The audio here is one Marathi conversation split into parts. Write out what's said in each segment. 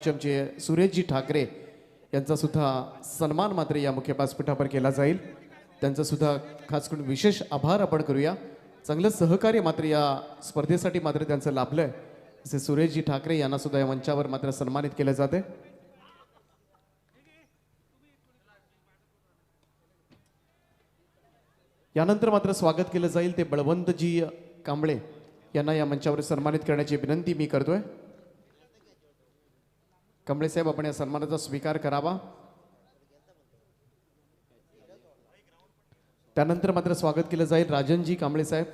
आमचे सुरेशजी ठाकरे यांचा सुद्धा सन्मान मात्र या मुख्य व्यासपीठावर केला जाईल. त्यांचं सुद्धा खास करून विशेष आभार आपण करूया. चांगलं सहकार्य मात्र या स्पर्धेसाठी मात्र त्यांचं लाभलंय. असे सुरेशजी ठाकरे यांना सुद्धा या मंचावर मात्र सन्मानित केलं जाते. यानंतर मात्र स्वागत केलं जाईल ते बळवंतजी कांबळे यांना या मंचावर सन्मानित करण्याची विनंती मी करतोय. कांबळे साहेब, आपण या सन्मानाचा स्वीकार करावा. त्यानंतर मात्र स्वागत केलं जाईल राजनजी कांबळे साहेब.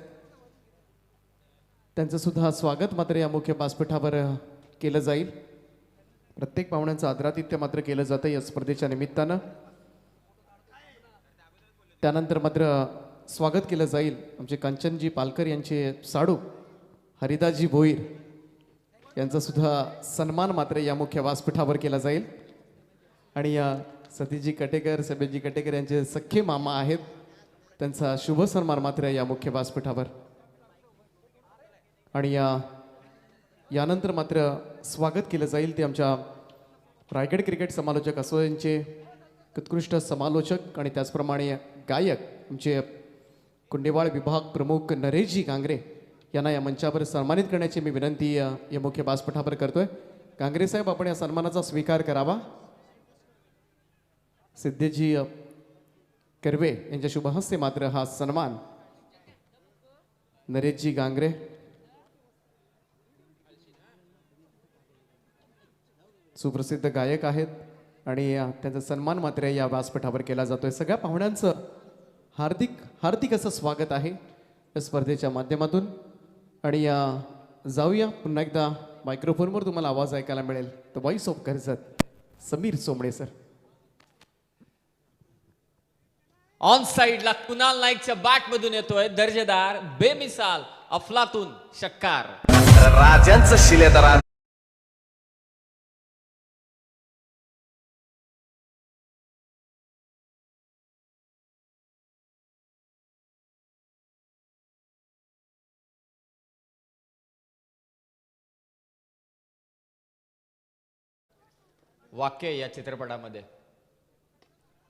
त्यांचं सुद्धा स्वागत मात्र या मुख्य व्यासपीठावर केलं जाईल. प्रत्येक पाहुण्यांचं आदरातिथ्य मात्र केलं जातं या स्पर्धेच्या निमित्तानं. त्यानंतर मात्र स्वागत केलं जाईल आमचे कांचनजी पालकर यांचे साडू हरिदासजी भोईर यांचा सुद्धा सन्मान मात्र या मुख्य व्यासपीठावर केला जाईल. आणि या सतीजी कटेकर सभेजी कटेकर यांचे सख्खे मामा आहेत, त्यांचा शुभ सन्मान मात्र या मुख्य व्यासपीठावर. आणि यानंतर मात्र स्वागत केलं जाईल ते आमच्या रायगड क्रिकेट समालोचक असोसिएशनचे उत्कृष्ट समालोचक आणि त्याचप्रमाणे गायक आमचे कुंडेवाळ विभाग प्रमुख नरेशजी गांगरे यांना या मंचावर सन्मानित करण्याची मी विनंती या मुख्य व्यासपीठावर करतोय. गांगरे साहेब, आपण या सन्मानाचा स्वीकार करावा. सिद्धेजी कर्वे यांच्या शुभहस्ते मात्र हा सन्मान नरेशजी गांगरे सुप्रसिद्ध गायक आहेत आणि त्यांचा सन्मान मात्र या व्यासपीठावर केला जातोय. सगळ्या पाहुण्यांचं हार्दिक हार्दिक असं स्वागत आहे या स्पर्धेच्या माध्यमातून. आणि जाऊया पुन्हा एकदा मायक्रोफोनवर तुम्हाला आवाज ऐकायला मिळेल. The voice of Karjat Sameer Somde sir. On साइडला कुणाल नाईकच्या बॅट मधून येतोय दर्जेदार बेमिसाल अफलातून षटकार. राजांचं शिलेदार वाक्य या चित्रपटामध्ये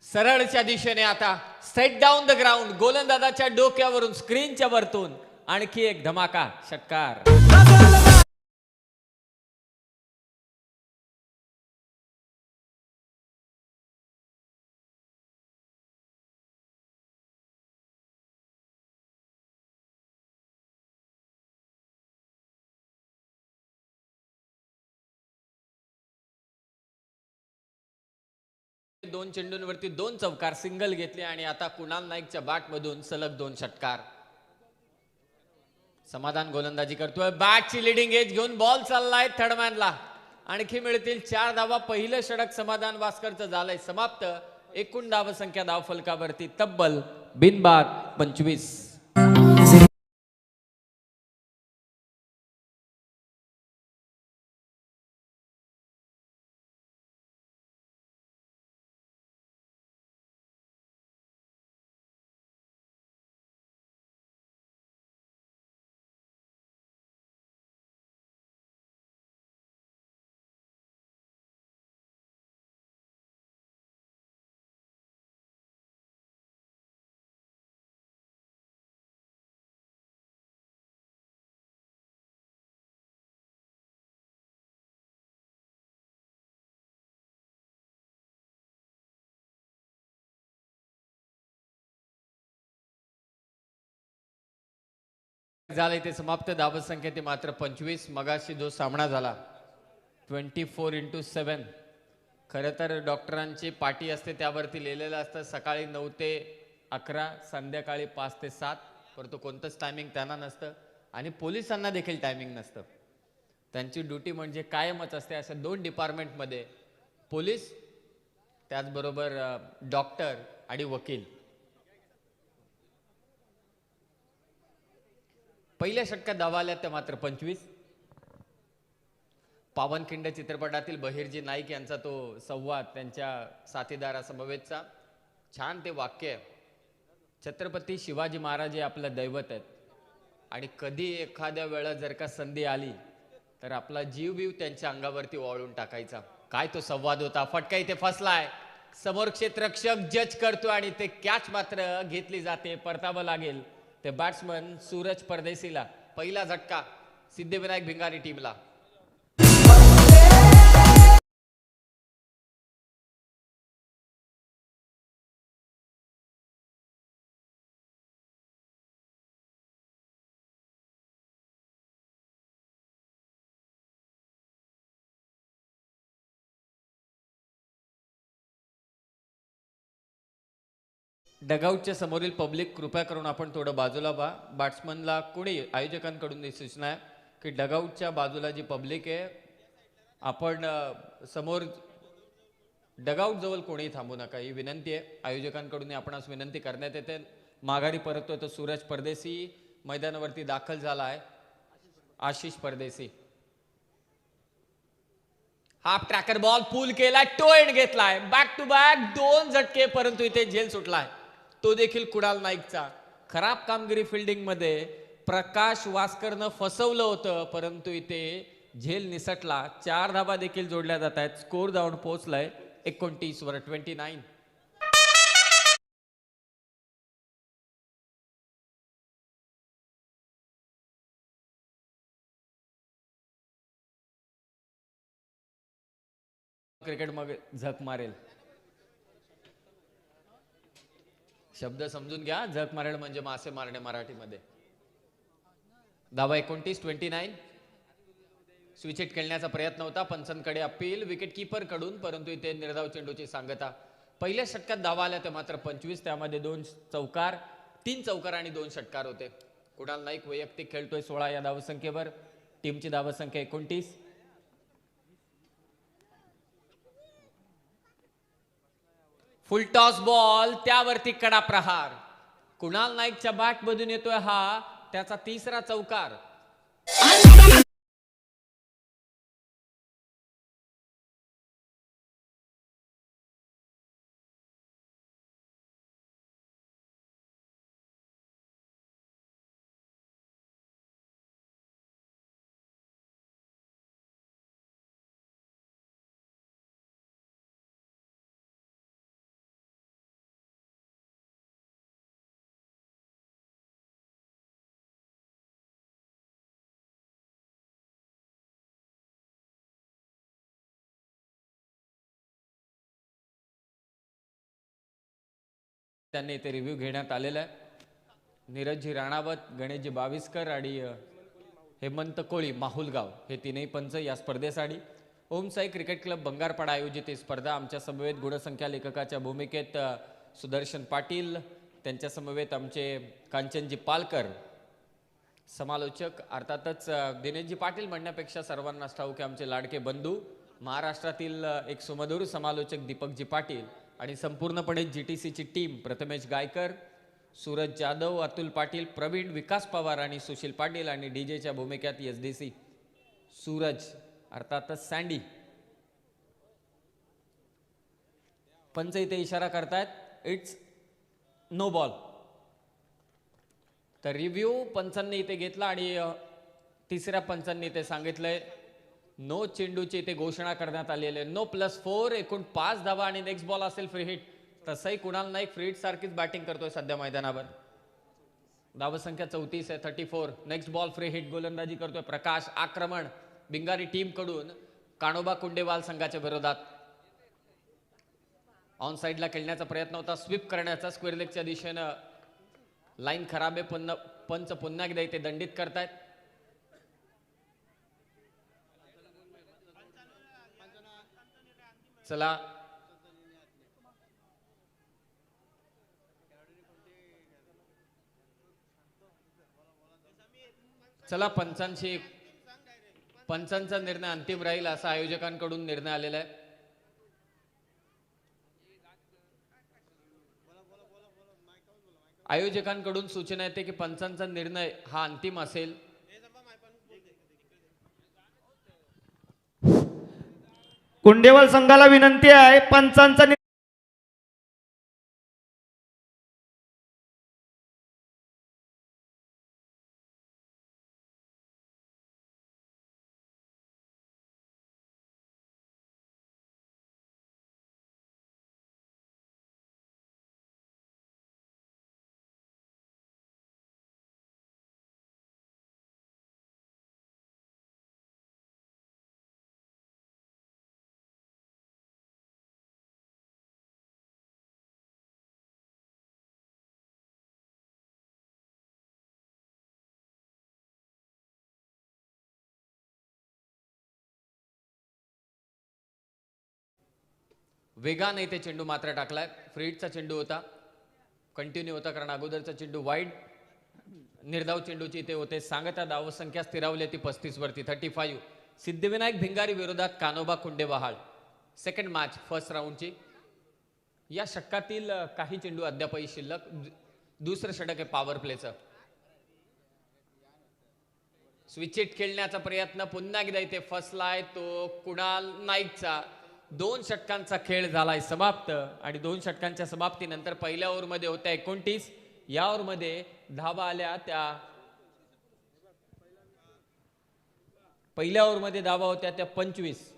सरळच्या दिशेने आता सेट डाऊन द ग्राउंड गोलंदाजाच्या डोक्यावरून स्क्रीनच्या वरतून आणखी एक धमाका षटकार. दोन चेंडूंवरती दोन चौकार सिंगल घेतले आणि आता कुणाल नाईकच्या बॅट मधून सलग दोन षटकार. समाधान गोलंदाजी करतोय. बॅटची लिडिंग एज घेऊन बॉल चाललाय थर्डमॅनला. आणखी मिळतील 4 धावा. पहिलं षटक समाधान वास्करचं झालंय समाप्त. एकूण धाव संख्या धाव फलकावरती तब्बल बिनबाद 25. झाले ते समाप्त. धावत संख्या ते मात्र 25. मगाशी जो सामना झाला 24x7 खरं तर डॉक्टरांची पाटी असते त्यावरती लिहिलेलं असतं सकाळी 9 ते 11 संध्याकाळी 5 ते 7. परंतु कोणतंच टायमिंग त्यांना नसतं आणि पोलिसांना देखील टायमिंग नसतं. त्यांची ड्युटी म्हणजे कायमच असते. अशा 2 डिपार्टमेंटमध्ये पोलीस त्याचबरोबर डॉक्टर आणि वकील. पहिल्या षटकात धावा आल्या त्या मात्र 25. पावनखिंड चित्रपटातील बहिर्जी नाईक यांचा तो संवाद त्यांच्या साथीदारासमवेतचा छान ते वाक्य. छत्रपती शिवाजी महाराज हे आपलं दैवत आहेत आणि कधी एखाद्या वेळा जर का संधी आली तर आपला जीव बीव त्यांच्या अंगावरती वाळून टाकायचा. काय तो संवाद होता. फटका इथे फसलाय. समोर क्षेत्ररक्षक जज करतो आणि ते कॅच मात्र घेतली जाते. परतावं लागेल ते बॅट्समन सूरज परदेशीला. पहिला झटका सिद्धिविनायक भिंगारी टीमला. डगआउटच्या समोरील पब्लिक कृपया करून आपण थोडं बाजूला व्हा. बॅट्समनला कोणी आयोजकांकडून ही सूचना आहे की डगआउटच्या बाजूला जी पब्लिक आहे आपण समोर डगआउट जवळ कोणीही थांबू नका ही विनंती आहे. आयोजकांकडून आपणास विनंती करण्यात येते. माघारी परततोय तो सूरज परदेशी मैदानावरती दाखल झाला आहे. आशिष परदेशी हाफ ट्रॅकर बॉल पूल केलाय. टो एंड घेतलाय. बॅक टू बॅक 2 झटके परंतु इथे झेल सुटलाय. तो देखील कुणाल नाईकचा. खराब कामगिरी फिल्डिंग मध्ये प्रकाश वास्करनं फसवलं होतं परंतु इथे झेल निसटला. 4 धाबा देखील जोडल्या जात आहेत. स्कोर जाऊन पोहोचलाय 29 वर 29. क्रिकेट मग झक मारेल शब्द समजून घ्या. झक मारेल म्हणजे मासे मारणे मराठीमध्ये. धावा 29. स्विच हिट खेळण्याचा प्रयत्न होता. पंचांकडे अपील विकेट कीपर कडून परंतु इथे निर्धाव चेंडूची सांगता. पहिल्या षटकात धावा आल्या ते मात्र 25. त्यामध्ये 2 चौकार 3 चौकार आणि 2 षटकार होते. कुणाल नाईक वैयक्तिक खेळतोय 16 या धावसंख्येवर. टीमची धावसंख्या 29. फुल टॉस बॉल त्यावरती कडा प्रहार. कुणाल नाईकच्या बॅट मधून येतोय हा त्याचा 3रा चौकार. त्यांनी इथे रिव्ह्यू घेण्यात आलेला आहे. नीरजजी राणावत, गणेशजी बाविस्कर आणि हेमंत कोळी माहुलगाव हे तीनही पंच या स्पर्धेसाठी. ओम साई क्रिकेट क्लब बंगारपाडा आयोजित ही स्पर्धा. आमच्या समवेत गुणसंख्या लेखकाच्या भूमिकेत सुदर्शन पाटील, त्यांच्या समवेत आमचे कांचनजी पालकर, समालोचक अर्थातच दिनेशजी पाटील म्हणण्यापेक्षा सर्वांनाच ठाऊक की आमचे लाडके बंधू महाराष्ट्रातील एक सुमधुर समालोचक दीपकजी पाटील आणि संपूर्णपणे जीटीसीची टीम प्रथमेश गायकर, सूरज जाधव, अतुल पाटील, प्रवीण, विकास पवार आणि सुशील पाटील आणि डीजेच्या भूमिकेत एसडीसी सूरज अर्थातच सँडी. पंच इथे इशारा करतायत इट्स नो बॉल. तर रिव्ह्यू पंचांनी इथे घेतला आणि 3ऱ्या पंचांनी इथे सांगितलंय नो चेंडूची इथे घोषणा करण्यात आलेली आहे. नो +4 एकूण 5 धावा आणि नेक्स्ट बॉल असेल फ्री हिट. तसंही कुणाल नाईक फ्री हिट सारखीच बॅटिंग करतोय सध्या मैदानावर. धावसंख्या 34 आहे 34. नेक्स्ट बॉल फ्री हिट गोलंदाजी करतोय प्रकाश. आक्रमण भिंगारी टीम कडून कानोबा कुंडेवाल संघाच्या विरोधात. ऑन साइडला खेळण्याचा प्रयत्न होता स्वीप करण्याचा स्क्वेअर लेगच्या दिशेनं. लाईन खराब आहे. पंच पुन्हा एकदा इथे दंडित करतायत. चला चला पंचांचा निर्णय अंतिम राहील असा आयोजकांकडून निर्णय आलेला आहे. आयोजकांकडून सूचना येते की पंचांचा निर्णय हा अंतिम असेल. कुंडेवाल संघाला विनंती आहे पंचांचा वेगाने ते चेंडू मात्र टाकलाय. फ्रीडचा चेंडू होता, कंटिन्यू होता कारण अगोदरचा चेंडू वाईड. निर्धाव चेंडूची इथे होते. सांगता धावसंख्या स्थिरावली ती 35 वरती 35. सिद्धिविनायक भिंगारी विरोधात Kanoba Kundebahal. Second match first राऊंडची. या षटकातील काही चेंडू अद्यापही शिल्लक. दुसरं षटक आहे पॉवर प्लेचं. स्विच हिट खेळण्याचा प्रयत्न पुन्हा एकदा इथे फसलाय तो कुणाल नाईकचा. 2 षटकांचा खेळ झालाय समाप्त आणि 2 षटकांच्या समाप्तीनंतर पहिल्या ओव्हरमध्ये होत्या 29. या ओव्हरमध्ये धावा आल्या त्या पहिल्या ओव्हरमध्ये धावा होत्या त्या 25.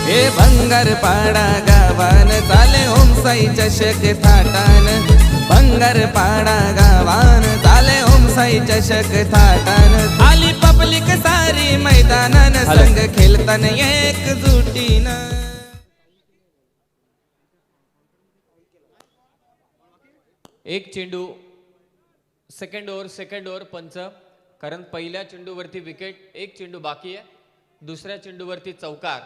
हे भंगार पाडा गावान चाले ओम साई चषक थाटान. भंगार पाडा गावान चाले ओम साई चषक थाटान. आली पब्लिक सारी मैदानान संग खेळतान एकजुटीन. एक चेंडू सेकंड ओव्हर पंच. कारण पहिल्या चेंडूवरती विकेट. एक चेंडू बाकी आहे. दुसऱ्या चेंडूवरती चौकार.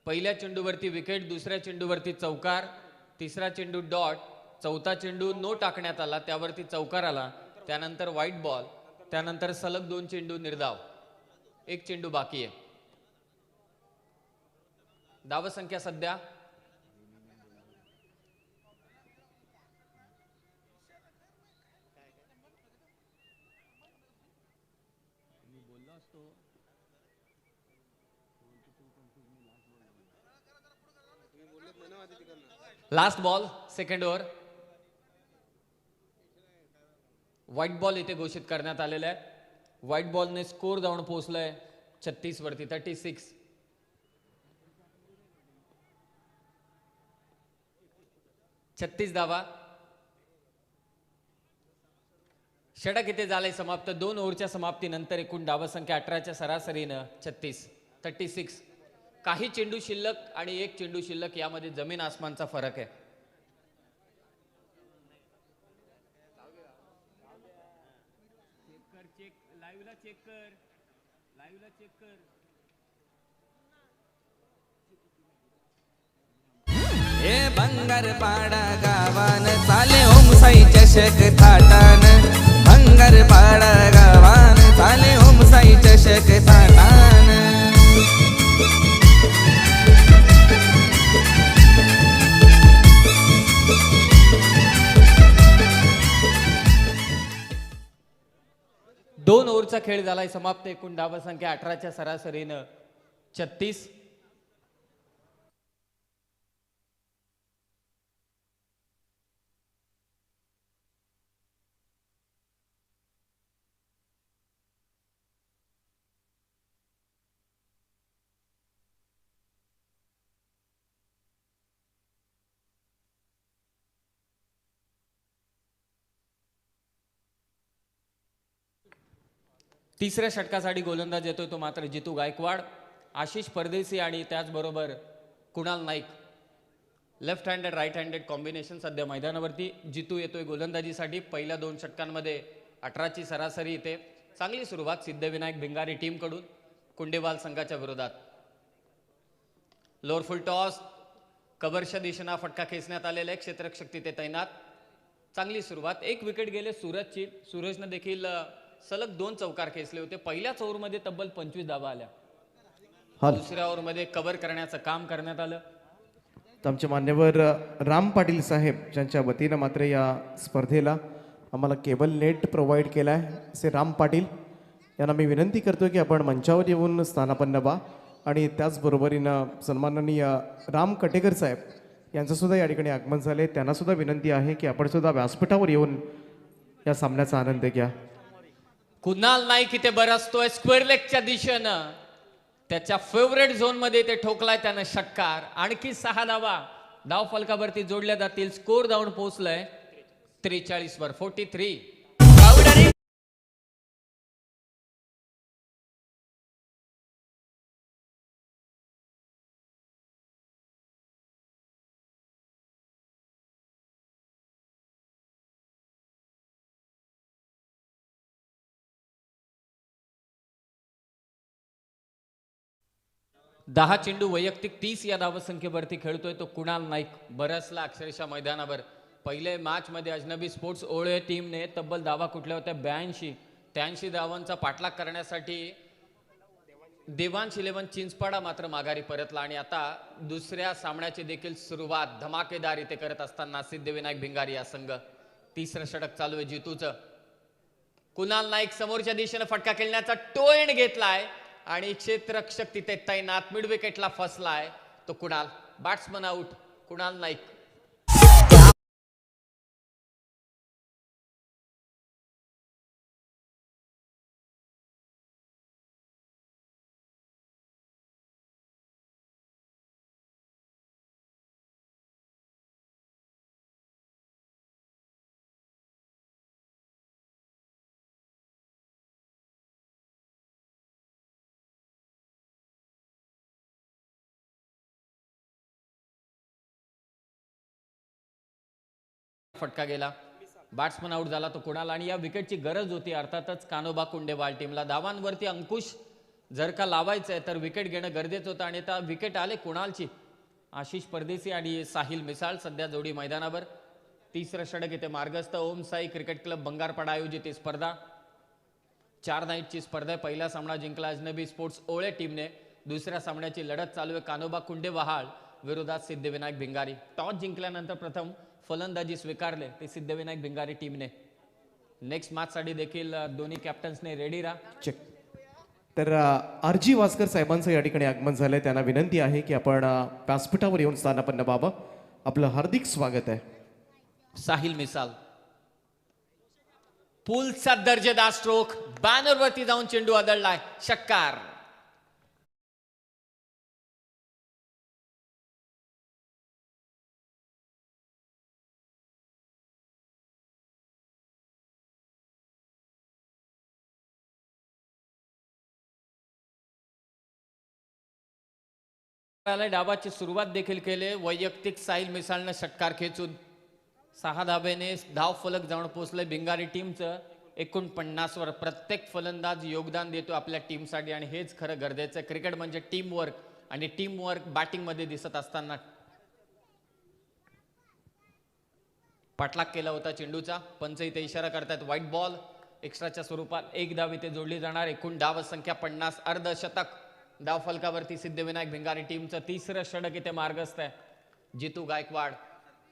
पहिल्या चेंडूवरती विकेट, दुसऱ्या चेंडूवरती चौकार, तिसरा चेंडू डॉट, चौथा चेंडू नो टाकण्यात आला त्यावरती चौकार आला. त्यानंतर व्हाईट बॉल, त्यानंतर सलग 2 चेंडू निर्धाव. एक चेंडू बाकी आहे. धावसंख्या सध्या last ball second over. White ball इथे घोषित करण्यात आलेला आहे. व्हाईट बॉलने स्कोर जाऊन पोहोचलाय 36 वरती 36. धावा. षटक इथे झालंय समाप्त. 2 ओव्हरच्या समाप्तीनंतर एकूण धावसंख्या 18च्या सरासरीनं 36. काही चेंडू शिल्लक आणि एक चेंडू शिल्लक यामध्ये जमीन आसमानचा फरक आहे. हे भंगार पाडा गावान चाले ओम साई चषक थाटान. भंगार पाडा गावान चाले ओम साई चषक थाटान. दोन ओव्हरचा खेळ झालाय समाप्त. एकूण धावसंख्या 18च्या सरासरीनं 36. तिसऱ्या षटकासाठी गोलंदाज येतोय तो मात्र जितू गायकवाड. आशिष परदेसी आणि त्याचबरोबर Kunal Naik. Left handed right handed combination सध्या मैदानावरती. जितू येतोय गोलंदाजीसाठी. पहिल्या 2 षटकांमध्ये 18ची सरासरी येते. चांगली सुरुवात सिद्धिविनायक भिंगारी टीम कडून कुंडेवाल संघाच्या विरोधात. Lower full toss. कव्हरच्या दिशेनं फटका खेचण्यात आलेला आहे. क्षेत्ररक्षक तिथे तैनात. चांगली सुरुवात. 1 विकेट गेले सूरजची. सूरजनं देखील सलग 2 चौकार खेचले होते. पहिल्याच ओव्हरमध्ये तब्बल 25 धावा आल्या. दुसऱ्या ओव्हरमध्ये कव्हर करण्याचं काम करण्यात आलं. तर आमचे मान्यवर राम पाटील साहेब ज्यांच्या वतीनं मात्र या स्पर्धेला आम्हाला केबल नेट प्रोव्हाइड केला आहे असे राम पाटील यांना मी विनंती करतो की आपण मंचावर येऊन स्थानापन्न व्हा. आणि त्याचबरोबरीनं सन्माननीय राम कटेकर साहेब यांचंसुद्धा या ठिकाणी आगमन झाले. त्यांनासुद्धा विनंती आहे की आपण सुद्धा व्यासपीठावर येऊन या सामन्याचा आनंद घ्या. कुणाल नाईक इथे बरसतोय स्क्वेअर लेगच्या दिशेनं. त्याच्या फेवरेट झोन मध्ये ते ठोकलाय त्यानं षटकार. आणखी 6 धावा धाव फलकावरती जोडल्या जातील. स्कोर जाऊन पोहोचलाय 43 वर 43. 10 चेंडू वैयक्तिक 30 या धावसंख्येवरती खेळतोय तो कुणाल नाईक. बरसला अक्षरशः मैदानावर. पहिले मॅच मध्ये अजनबी स्पोर्ट्स ओळे टीमने तब्बल धावा कुठल्या होत्या 83 धावांचा पाठलाग करण्यासाठी देवांश 11 चिंचपाडा मात्र माघारी परतला. आणि आता दुसऱ्या सामन्याची देखील सुरुवात धमाकेदार इथे करत असताना सिद्धिविनायक भिंगारी या संघ. तिसरं षटक चालू आहे जितूचं. कुणाल नाईक समोरच्या दिशेने फटका खेळण्याचा टोळण घेतलाय आणि क्षेत्ररक्षक तिथे तैनात. मिड विकेटला फसलाय तो कुणाल. Batsman out. कुणाल नाईक. फटका गेला. बॅट्समन आउट झाला तो कुणाल. आणि या विकेटची गरज होती अर्थातच कानोबा कुंडेवाल टीमला. धावांवरती अंकुश जर का लावायचंय तर विकेट घेणं गरजेचं होतं. आणि आता विकेट आले कुणालची. आशिष परदेसी आणि साहिल मिसाळ सध्या जोडी मैदानावर. तिसरं षटक इथे मार्गस्थ. ओम साई क्रिकेट क्लब बंगारपाडा आयोजित ही स्पर्धा 4 नाईटची स्पर्धा आहे. पहिला सामना जिंकला अजनबी स्पोर्ट्स ओळे टीमने. दुसऱ्या सामन्याची लढत चालू आहे कानोबा कुंडेवहाळ विरोधात सिद्धिविनायक भिंगारी. टॉस जिंकल्यानंतर प्रथम फलंदाजी स्वीकारले ते सिद्धिविनायक भिंगारी टीमने. नेक्स्ट मॅच साठी देखील दोन्ही कॅप्टन्सने रेडी राहा. चेक. तर आरजी वासकर साहेबांचं या ठिकाणी आगमन झालंय. त्यांना विनंती आहे की आपण व्यासपीठावर येऊन स्थानापन्न व्हावं. आपलं हार्दिक स्वागत आहे. साहिल मिसाल पुलचा दर्जेदार स्ट्रोक. बॅनरवरती जाऊन चेंडू आदळलाय. षटकार. डावाची सुरुवात देखील केले. वैयक्तिक साहिल मिसाळने षटकार खेचून 6 धाब्याने धाव फलक जाऊन पोहोचले भिंगारी टीमचं. 49 वर प्रत्येक फलंदाज योगदान देतो आपल्या टीमसाठी आणि हेच खरं गरजेचं. क्रिकेट म्हणजे टीम वर्क आणि टीम वर्क बॅटिंग मध्ये दिसत असताना पाठलाग केला होता चेंडूचा. पंच इथे इशारा करतात व्हाईट बॉल. एक्स्ट्राच्या स्वरूपात एक धाव इथे जोडली जाणार. एकूण धाव संख्या 50. अर्धशतक धाव फलकावरती सिद्धिविनायक भिंगारी टीमचं. तिसरं षटक इथे मार्गस्थ आहे. जितू गायकवाड.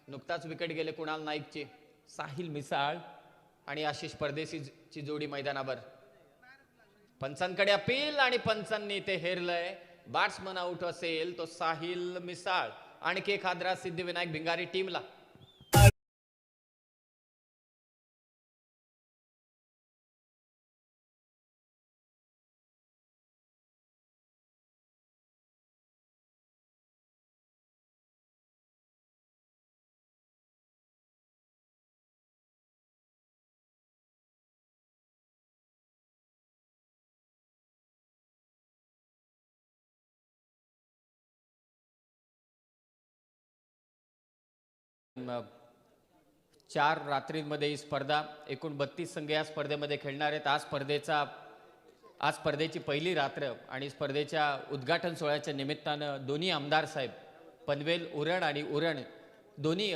नुकताच विकेट गेले कुणाल नाईकची. साहिल मिसाळ आणि आशिष परदेसीची जोडी मैदानावर. पंचांकडे अपील आणि पंचांनी ते हेरलंय. बॅट्समन आउट असेल तो साहिल मिसाळ. आणखी एक हादरा सिद्धिविनायक भिंगारी टीमला. चार रात्रीमध्ये ही स्पर्धा. एकूण 32 संघ या स्पर्धेमध्ये खेळणार आहेत. आज स्पर्धेची पहिली रात्र आणि स्पर्धेच्या उद्घाटन सोहळ्याच्या निमित्तानं दोन्ही आमदार साहेब पनवेल उरण आणि उरण दोन्ही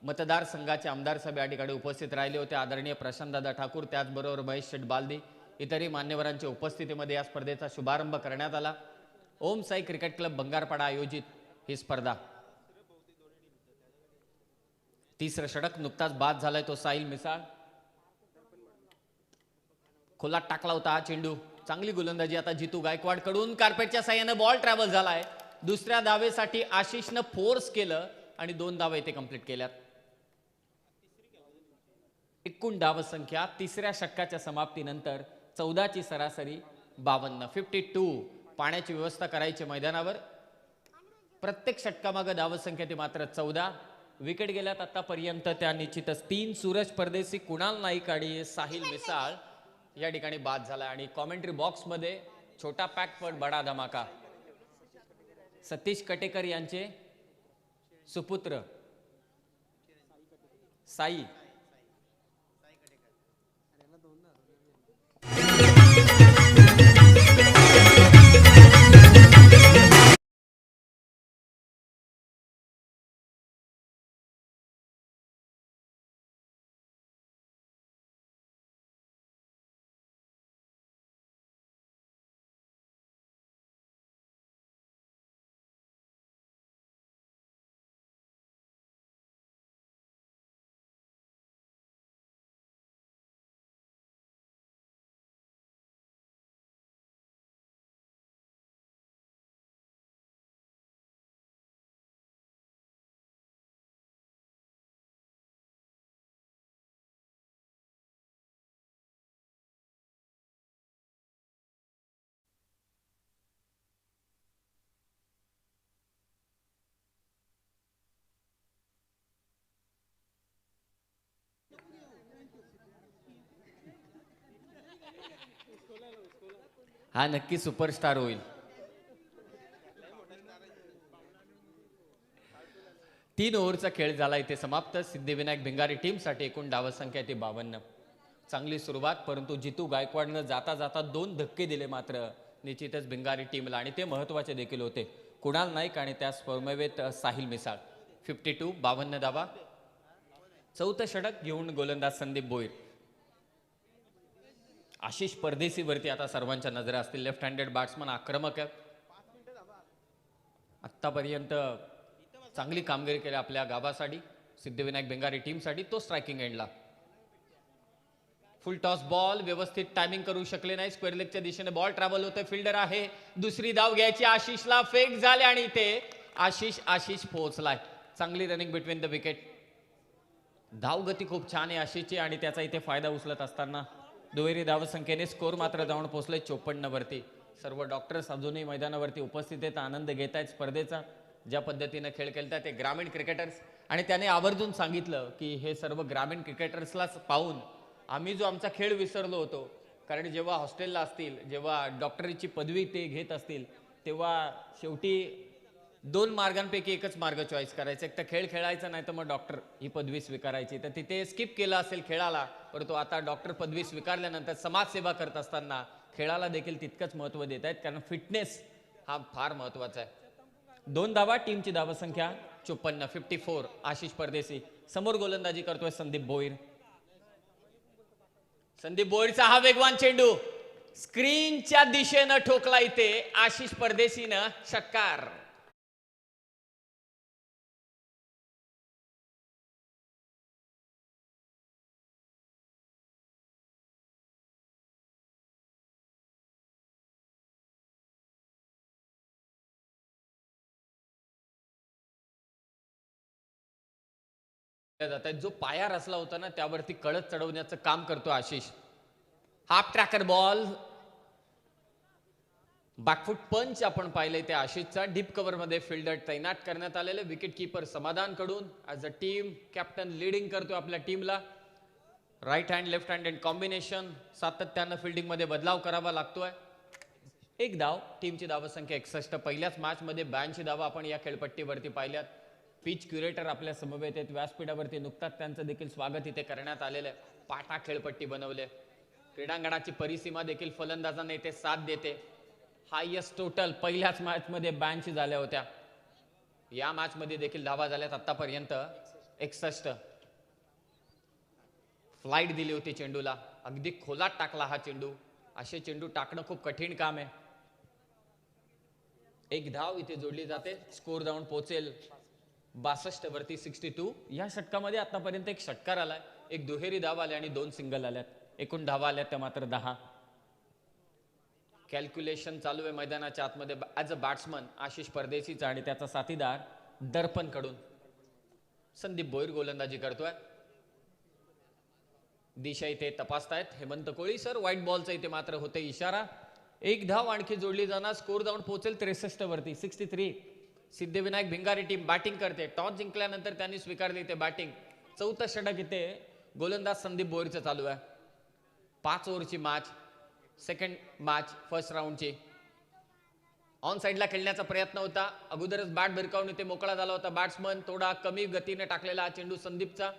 मतदारसंघाचे आमदार साहेब या ठिकाणी उपस्थित राहिले होते. आदरणीय प्रशांतदादा ठाकूर त्याचबरोबर महेश शेठ बालदी इतरही मान्यवरांच्या उपस्थितीमध्ये या स्पर्धेचा शुभारंभ करण्यात आला. ओम साई क्रिकेट क्लब बंगारपाडा आयोजित ही स्पर्धा. तिसरं षटक नुकताच बाद झालाय तो साहिल मिसाळ. खोलात टाकला होता हा चेंडू. चांगली गोलंदाजी आता जितू गायकवाड कडून. कार्पेटच्या साह्याने बॉल ट्रॅव्हल झालाय. दुसऱ्या धावेसाठी आशिषनं फोर्स केलं आणि 2 धावा इथे कंप्लीट केल्यात. एकूण धावसंख्या तिसऱ्या षटकाच्या समाप्तीनंतर 14ची सरासरी 52. 52. पाण्याची व्यवस्था करायची मैदानावर. प्रत्येक षटकामागं धावसंख्या ती मात्र 14. विकेट गेल्यात आतापर्यंत त्या निश्चितच 3. सूरज परदेसी, कुणाल नाईक आणि साहिल मिसाळ या ठिकाणी बाद झाला. आणि कॉमेंट्री बॉक्स मध्ये छोटा पॅक पण बडा धमाका. सतीश कटेकर यांचे सुपुत्र साई हा नक्की सुपरस्टार होईल. 3 ओव्हरचा खेळ झाला इथे समाप्त. सिद्धिविनायक भिंगारी टीमसाठी एकूण धावसंख्या ती 52. चांगली सुरुवात, परंतु जितू गायकवाडनं जाता जाता 2 धक्के दिले मात्र निश्चितच भिंगारी टीमला, आणि ते महत्त्वाचे देखील होते. कुणाल नाईक आणि त्या समवेत साहिल मिसाळ. 52 52 धावा. चौथं षटक घेऊन गोलंदाज संदीप भोईर. आशिष परदेशीवरती आता सर्वांच्या नजरा असतील. लेफ्ट हँडेड बॅट्समन आक्रमक आहे. आत्तापर्यंत चांगली कामगिरी केली आपल्या गावासाठी, सिद्धिविनायक भिंगारी टीमसाठी. तो स्ट्रायकिंग एंडला. फुल टॉस बॉल व्यवस्थित टायमिंग करू शकले नाही. स्क्वेअर लेगच्या दिशेने बॉल ट्रॅव्हल होतोय. फिल्डर आहे. दुसरी धाव घ्यायची. आशिषला फेक झाले आणि इथे आशिष पोहोचलाय. चांगली रनिंग बिटवीन द विकेट. धावगती खूप छान आहे आशिषची आणि त्याचा इथे फायदा उचलत असताना दुहेरी धावसंख्येने स्कोर मात्र जाऊन पोहोचले 54 वरती. सर्व डॉक्टर्स अजूनही मैदानावरती उपस्थित आहेत, आनंद घेत आहेत स्पर्धेचा. ज्या पद्धतीने खेळ खेळतात ते ग्रामीण क्रिकेटर्स, आणि त्याने आवर्जून सांगितलं की हे सर्व ग्रामीण क्रिकेटर्सलाच पाहून आम्ही जो आमचा खेळ विसरलो होतो. कारण जेव्हा हॉस्टेलला असतील, जेव्हा डॉक्टरीची पदवी ते घेत असतील, तेव्हा शेवटी 2 मार्गांपैकी एकच मार्ग चॉईस करायचा. एक तर खेळ खेळायचा, नाही तर मग डॉक्टर ही पदवी स्वीकारायची. तर तिथे स्किप केला असेल खेळाला, परंतु आता डॉक्टर पदवी स्वीकारल्यानंतर समाजसेवा करत असताना खेळाला देखील तितकंच महत्त्व देत आहेत, कारण फिटनेस हा फार महत्त्वाचा आहे. 2 धावा. टीमची धावसंख्या 54. 54 आशिष परदेशी. समोर गोलंदाजी करतोय संदीप भोईर. संदीप भोईरचा हा वेगवान चेंडू स्क्रीनच्या दिशेनं ठोकला. इथे आशिष परदेशीनं षटकार. जात आहेत. जो पाया रचला होता ना त्यावरती कळत चढवण्याचं काम करतो Ashish. Half tracker ball. Backfoot punch आपण पाहिलंय त्या आशिषचा. डीप कव्हर मध्ये फिल्डर तैनात करण्यात आलेले. विकेट कीपर समाधान कडून as a team captain leading करतो आपल्या टीमला. Right hand left hand combination. सातत्यानं फिल्डिंग मध्ये बदलाव करावा लागतोय. 1 धाव. टीमची धावसंख्या 61. पहिल्याच मॅच मध्ये 82 धावा आपण या खेळपट्टीवरती पाहिल्यात. पिच क्युरेटर आपल्या समवेत आहेत. व्यासपीठावरती नुकताच त्यांचं देखील स्वागत इथे करण्यात आलेलं आहे. पाटा खेळपट्टी बनवले. क्रीडांगणाची परिसीमा देखील फलंदाजांना इथे साथ देते. हायएस्ट टोटल पहिल्याच मॅच मध्ये 82 झाल्या होत्या. या मॅच मध्ये देखील धावा झाल्यात आतापर्यंत 61. फ्लाईट दिली होती चेंडूला. अगदी खोलात टाकला हा चेंडू. असे चेंडू टाकणं खूप कठीण काम आहे. 1 धाव इथे जोडली जाते. स्कोर जाऊन पोहोचेल 62 वरती. 62. या षटकामध्ये आतापर्यंत 1 षटकार आलाय, 1 दुहेरी धाव आले आणि 2 सिंगल आल्यात. एकूण धावा आल्यात त्या मात्र 10. कॅल्क्युलेशन चालू आहे मैदानाच्या आतमध्ये ऍज अ बॅट्समन आशिष परदेशीचा आणि त्याचा साथीदार दर्पण कडून. संदीप भोईर गोलंदाजी करतोय. दिशा इथे तपासतायत हेमंत कोळी सर. व्हाईट बॉलचा इथे मात्र होते इशारा. 1 धाव आणखी जोडली जाणार. स्कोर जाऊन पोहोचेल 63 वरती. 63. सिद्धिविनायक भिंगारी टीम बॅटिंग करते. टॉस जिंकल्यानंतर त्यांनी स्वीकारली इथे बॅटिंग. 4थं षटक इथे गोलंदाज संदीप भोईरचं चालू आहे. 5 ओव्हरची मॅच. सेकंड मॅच फर्स्ट राऊंडची. ऑन साईडला खेळण्याचा प्रयत्न होता. अगोदरच बॅट भिरकावून इथे मोकळा झाला होता बॅट्समन. थोडा कमी गतीने टाकलेला हा चेंडू संदीपचा.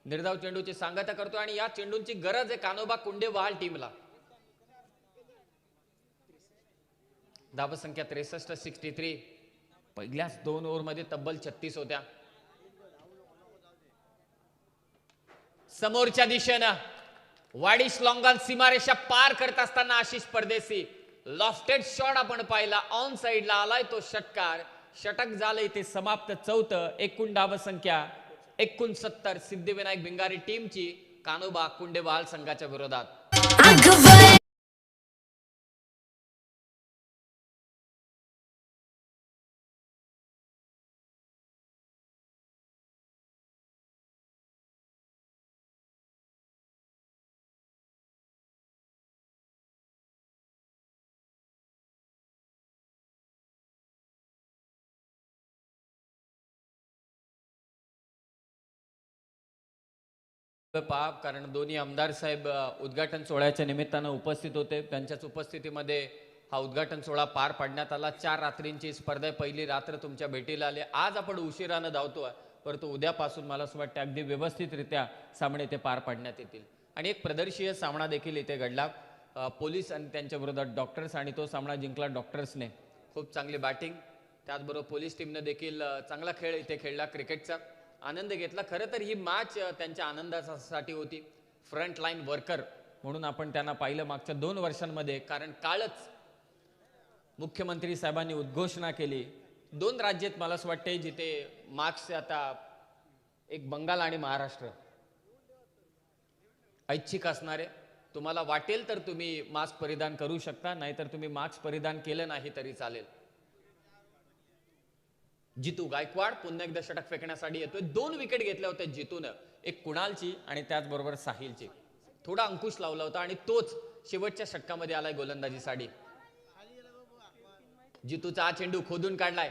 निर्धाव चेंडूची सांगता करतो आणि या चेंडूंची गरज आहे कान्होबा कुंडेवाल टीमला. धावसंख्या 63. 63. पहिल्याच 2 ओव्हरमध्ये तब्बल 36 होत्या. समोरच्या दिशेनं वाडिश लॉंगॉन सीमारेषा पार करत असताना आशिष परदेशी. लॉफ्टेड शॉट आपण पाहिला. ऑन साइडला आलाय तो षटकार. षटक झालं इथे समाप्त. 4थं. एकूण धावसंख्या 69 सिद्धिविनायक भिंगारी टीमची कान्होबा कुंडेवाल संघाच्या विरोधात. पाप, कारण दोन्ही आमदार साहेब उद्घाटन सोहळ्याच्या निमित्तानं उपस्थित होते. त्यांच्याच उपस्थितीमध्ये हा उद्घाटन सोहळा पार पाडण्यात आला. 4 रात्रींची स्पर्धा आहे. पहिली रात्र तुमच्या भेटीला आली. आज आपण उशिरानं धावतोय, परंतु उद्यापासून मला असं वाटतं अगदी व्यवस्थितरित्या सामने ते पार पाडण्यात येतील. आणि एक प्रदर्शीय सामना देखील इथे घडला. पोलीस आणि त्यांच्या विरोधात डॉक्टर्स, आणि तो सामना जिंकला डॉक्टर्सने. खूप चांगली बॅटिंग, त्याचबरोबर पोलीस टीमने देखील चांगला खेळ इथे खेळला, क्रिकेटचा आनंद घेतला. खरं तर ही मॅच त्यांच्या आनंदासाठी होती. फ्रंट लाईन वर्कर म्हणून आपण त्यांना पाहिलं मागच्या 2 वर्षांमध्ये, कारण कालच मुख्यमंत्री साहेबांनी उद्घोषणा केली. 2 राज्यात मला असं वाटते जिथे मार्क्स आता एक बंगाल आणि महाराष्ट्र ऐच्छिक असणारे. तुम्हाला वाटेल तर तुम्ही मास्क परिधान करू शकता, नाहीतर तुम्ही मास्क परिधान केलं नाही तरी चालेल. जितू गायकवाड पुन्हा एकदा षटक फेकण्यासाठी येतोय. 2 विकेट घेतल्या होत्या जितूनं, एक कुणालची आणि त्याचबरोबर साहिलची. थोडा अंकुश लावला होता आणि तोच शेवटच्या षटकामध्ये आलाय गोलंदाजीसाठी. जितूचा हा चेंडू खोदून काढलाय.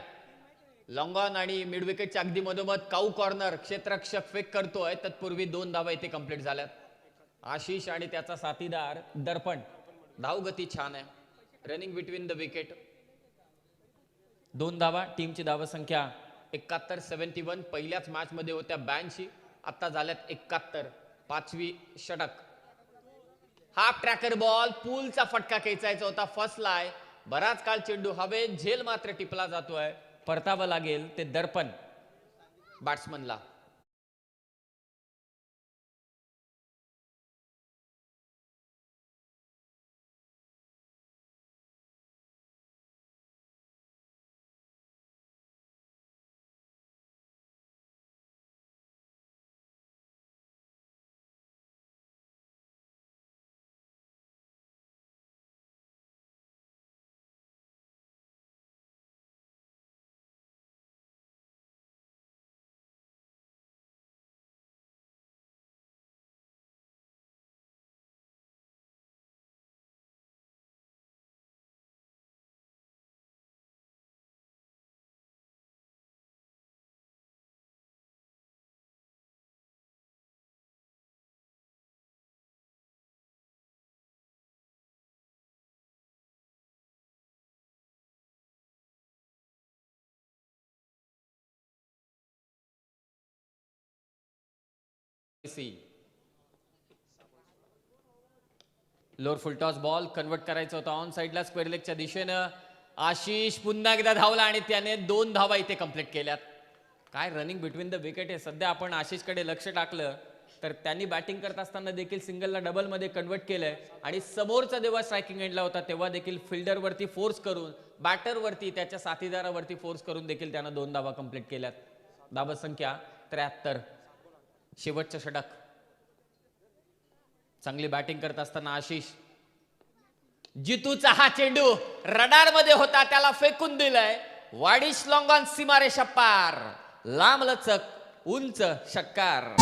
लॉंग ऑन आणि मिड विकेटच्या अगदी मधोमध काऊ कॉर्नर, क्षेत्ररक्षक फेक करतोय. तत्पूर्वी 2 धावा इथे कंप्लीट झाल्यात. आशिष आणि त्याचा साथीदार दर्पण. धावगती छान आहे, रनिंग बिटवीन द विकेट. 2 धावा, टीमची धावसंख्या 71-71. पहिल्याच मॅच मध्ये होत्या 82, आता झाल्यात 71. 5वी षटक. हाफ ट्रॅकर बॉल, पूलचा फटका खेचायचा होता, फसलाय. बराच काळ चेंडू हवेत, झेल मात्र टिपला जातोय. परतावं लागेल ते दर्पण बॅट्समनला. लोअर फुलटॉस बॉल कन्वर्ट करायचा होता ऑन साइडला स्क्वेअर लेगच्या दिशेनं. आशिष पुन्हा एकदा धावला आणि त्याने 2 धावा इथे कंप्लीट केल्यात. काय रनिंग बिटवीन द विकेट आहे. सध्या आपण आशिषकडे लक्ष टाकलं तर त्यांनी बॅटिंग करत असताना देखील सिंगलला डबल मध्ये कन्वर्ट केलंय. आणि समोरचा जेव्हा स्ट्रायकिंग एंडला होता तेव्हा देखील फिल्डरवरती फोर्स करून, बॅटरवरती, त्याच्या साथीदारावरती फोर्स करून देखील त्यानं 2 धावा कंप्लीट केल्यात. धावसंख्या 73. शेवटचं षटक. चांगली बॅटिंग करत असताना आशिष. जितूचा हा चेंडू रडार मध्ये होता, त्याला फेकून दिलाय. वाडिश लॉंग ऑन, सीमारेषा पार, लांब लचक उंच षटकार.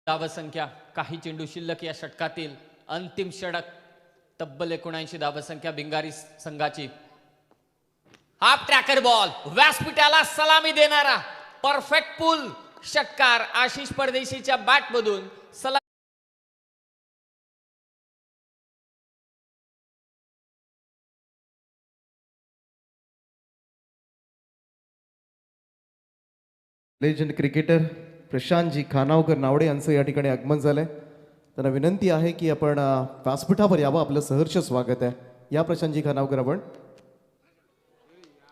धावसंख्या काही चेंडू शिल्लक या षटकातील. अंतिम षटक. तब्बल 79 धावसंख्या भिंगारी संघाची. हाफ ट्रॅकर बॉल, व्यासपीठाला सलामी देणारा परफेक्ट पुल षटकार. आशिष परदेशीच्या बॅट मधून सलामी. लेजंड क्रिकेटर प्रशांतजी खानावकर नावडे यांचं या ठिकाणी आगमन झालंय. त्यांना विनंती आहे की आपण व्यासपीठावर यावं. आपलं सहर्ष स्वागत आहे. या प्रशांतजी खानावकर आपण.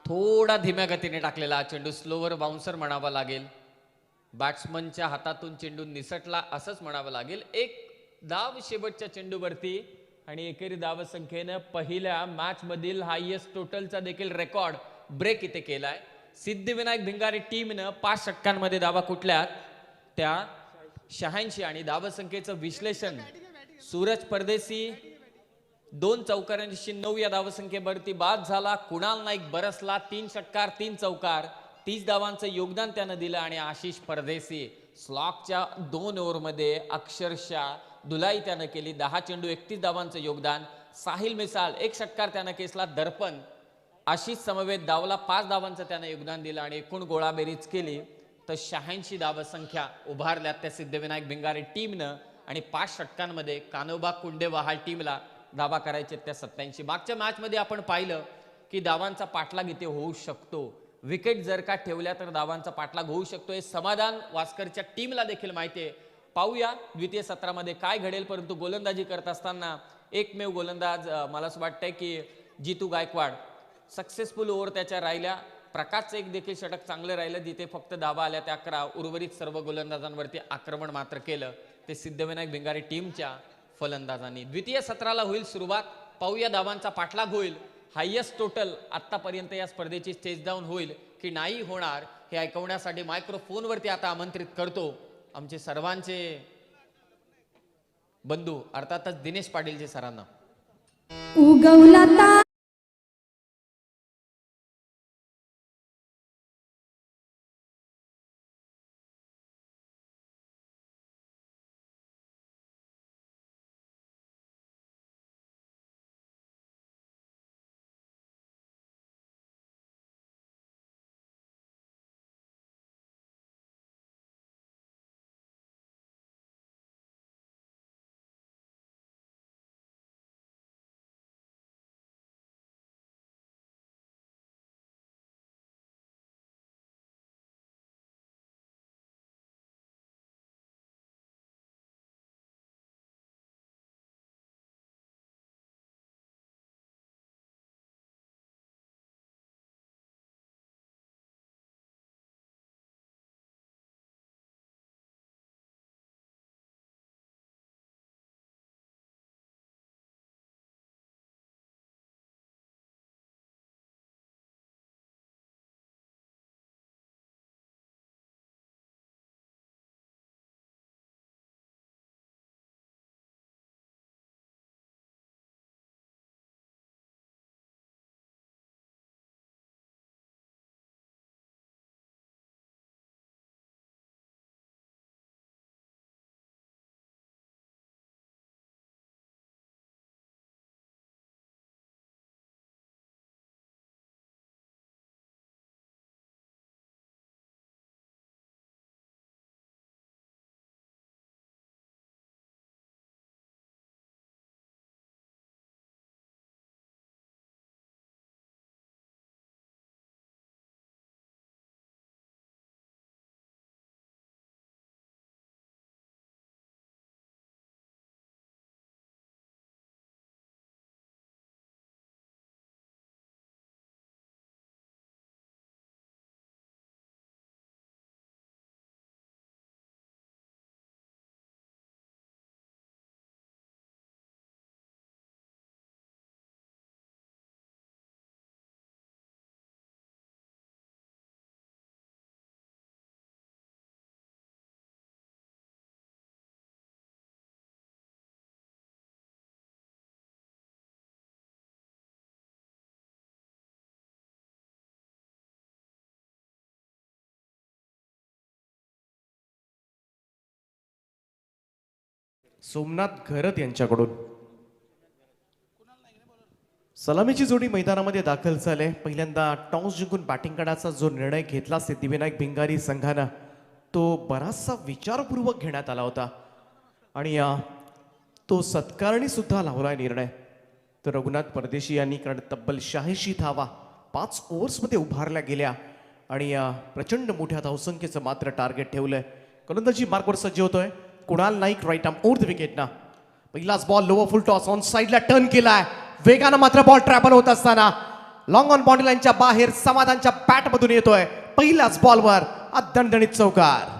थोडा धीम्या गतीने टाकलेला हा चेंडू, स्लोवर बाउन्सर म्हणावा लागेल. बॅट्समनच्या हातातून चेंडू निसटला असंच म्हणावं लागेल. 1 धाव शेवटच्या चेंडूवरती आणि एकेरी धाव संख्येनं पहिल्या मॅच मधील हायएस्ट टोटलचा देखील रेकॉर्ड ब्रेक इथे केलाय. सिद्धिविनायक भिंगारी टीमनं 5 षटकांमध्ये धावा कुठल्यात त्या 86. आणि धावसंख्येचं विश्लेषण सूरज परदेशी 2 चौकारांशी 9 या धावसंख्येवरती बाद झाला. कुणाल नाईक बरसला. 3 षटकार 3 चौकार 30 धावांचं योगदान त्यानं दिलं. आणि आशिष परदेशी स्लॉकच्या 2 ओव्हरमध्ये अक्षरशः धुलाई त्यानं केली. 10 चेंडू 31 धावांचं योगदान. साहिल मिसाळ 1 षटकार त्यानं केसला. दर्पण आशिष समवेत डावला 5 धावांचं त्यानं योगदान दिलं आणि एकूण गोळाबेरीज केली तर 86 धावसंख्या उभारल्यात त्या सिद्धिविनायक भिंगारे टीमनं. आणि 5 षटकांमध्ये कान्होबा कुंडे वहाळ टीमला धावा करायचे त्या 87. मागच्या मॅचमध्ये आपण पाहिलं की धावांचा पाठलाग इथे होऊ शकतो. विकेट जर का ठेवल्या तर धावांचा पाठलाग होऊ शकतो. हे समाधान वास्करच्या टीमला देखील माहिती आहे. पाहूया द्वितीय सत्रामध्ये काय घडेल. परंतु गोलंदाजी करत असताना एकमेव गोलंदाज मला असं वाटतंय की जितू गायकवाड सक्सेसफुल ओव्हर त्याच्या राहिल्या. प्रकाशचं एक देखील षटक चांगलं राहिलं जिथे फक्त धावा आल्या त्या 11. उर्वरित सर्व गोलंदाजांवरती आक्रमण मात्र केलं ते सिद्धिविनायक भिंगारे टीमच्या फलंदाजांनी. द्वितीय सत्राला होईल सुरुवात. पाहूया धावांचा पाठलाग होईल. हायेस्ट टोटल आतापर्यंत या स्पर्धेची स्टेज डाऊन होईल की नाही होणार हे ऐकवण्यासाठी मायक्रोफोनवरती आता आमंत्रित करतो आमचे सर्वांचे बंधू अर्थातच दिनेश पाटीलचे सरांना. उगवला ता सोमनाथ घरत यांच्याकडून सलामीची जोडी मैदानामध्ये दाखल झाले. पहिल्यांदा टॉस जिंकून बॅटिंग करण्याचा जो निर्णय घेतला सिद्धिविनायक भिंगारी संघानं तो बराचसा विचारपूर्वक घेण्यात आला होता आणि तो सत्कारणी सुद्धा लावला निर्णय. तर रघुनाथ परदेशी यांनी कारण तब्बल 86 धावा 5 ओव्हर्समध्ये उभारल्या गेल्या आणि प्रचंड मोठ्या धावसंख्येचं मात्र टार्गेट ठेवलंय. गोलंदाजी मार्कवर सज्ज होतोय. Kunal Naik right arm over the विकेटना. पहिलाच ball lower full toss on साईडला टर्न केलाय. वेगानं मात्र बॉल ट्रॅव्हल होत असताना लॉंग ऑन बाउंड्री लाईनच्या बाहेर समाधानच्या बॅटमधून येतोय. पहिल्याच बॉलवर दणदणीत चौकार.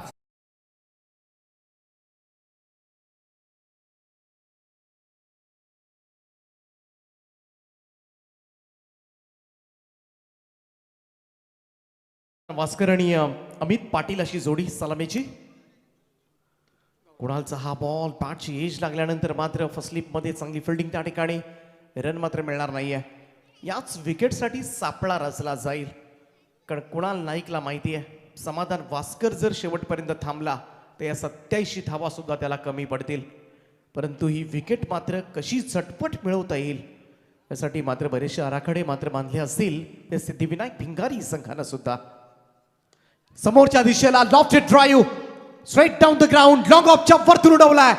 वास्कर आणि अमित पाटील अशी जोडी सलामीची. कुणालचा हा बॉल बॅटची एज लागल्यानंतर मात्र फर्स्ट स्लिप मध्ये चांगली फिल्डिंग त्या ठिकाणी रन मात्र मिळणार नाहीये. याच विकेटसाठी सापळा रचला जाईल, कारण कुणाल नाईकला माहिती आहे समाधान वास्कर जर शेवटपर्यंत थांबला तर या 87 धावा सुद्धा त्याला कमी पडतील. परंतु ही विकेट मात्र कशी झटपट मिळवता येईल यासाठी मात्र बरेचसे आराखडे मात्र बांधले असतील ते सिद्धिविनायक भिंगारी संघानं सुद्धा. समोरच्या दिशेला lofted drive straight down the ground, long ऑफच्या वरतून उडवलाय.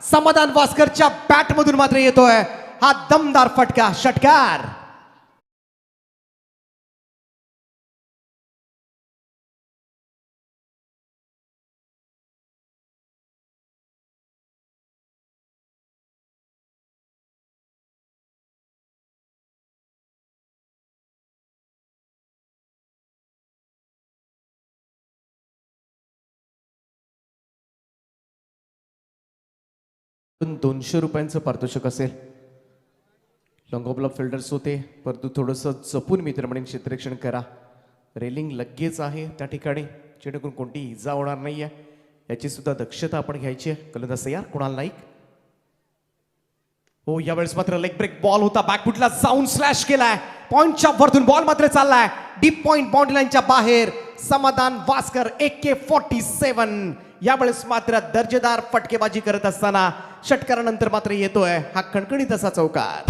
समाधान वास्करच्या बॅट मधून मात्र येतोय हा दमदार फटका, षटकार. ₹200 पारितोषिक असेल. लॉंग ऑफ फिल्डर्स होते, परंतु थोडंसं जपून मित्रमंडळी क्षेत्ररक्षण करा. रेलिंग लगेच आहे त्या ठिकाणी, जेणेकरून कोणतीही इजा होणार नाहीये याची सुद्धा दक्षता आपण घ्यायची आहे. गोलंदाज तयार कुणाल नाईक. हो, यावेळेस मात्र लेग ब्रेक बॉल होता, बॅकफुटला जाऊन स्लॅश केलाय. पॉइंटच्या वरतून बॉल मात्र चाललाय डीप पॉइंट बाउंड्री लाईनच्या बाहेर. समाधान वास्कर AK-47 यावेळेस मात्र दर्जेदार फटकेबाजी करत असताना षटकारानंतर मात्र येतोय हा खणखणीत असा चौकार.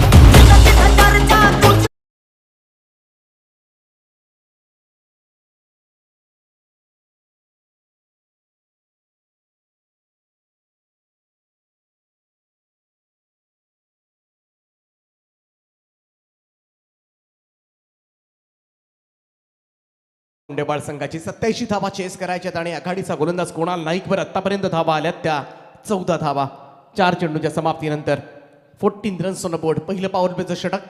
कुंडेबाळ संघाची 87 धावा चेस करायच्यात आणि आघाडीचा गोलंदाज कुणाल नाईकवर आतापर्यंत धावा आल्यात त्या 14 धावा 4 चेंडूच्या समाप्तीनंतर. 14 रन्स ऑन बोर्ड. पहिलं पॉवर प्लेचं षटक.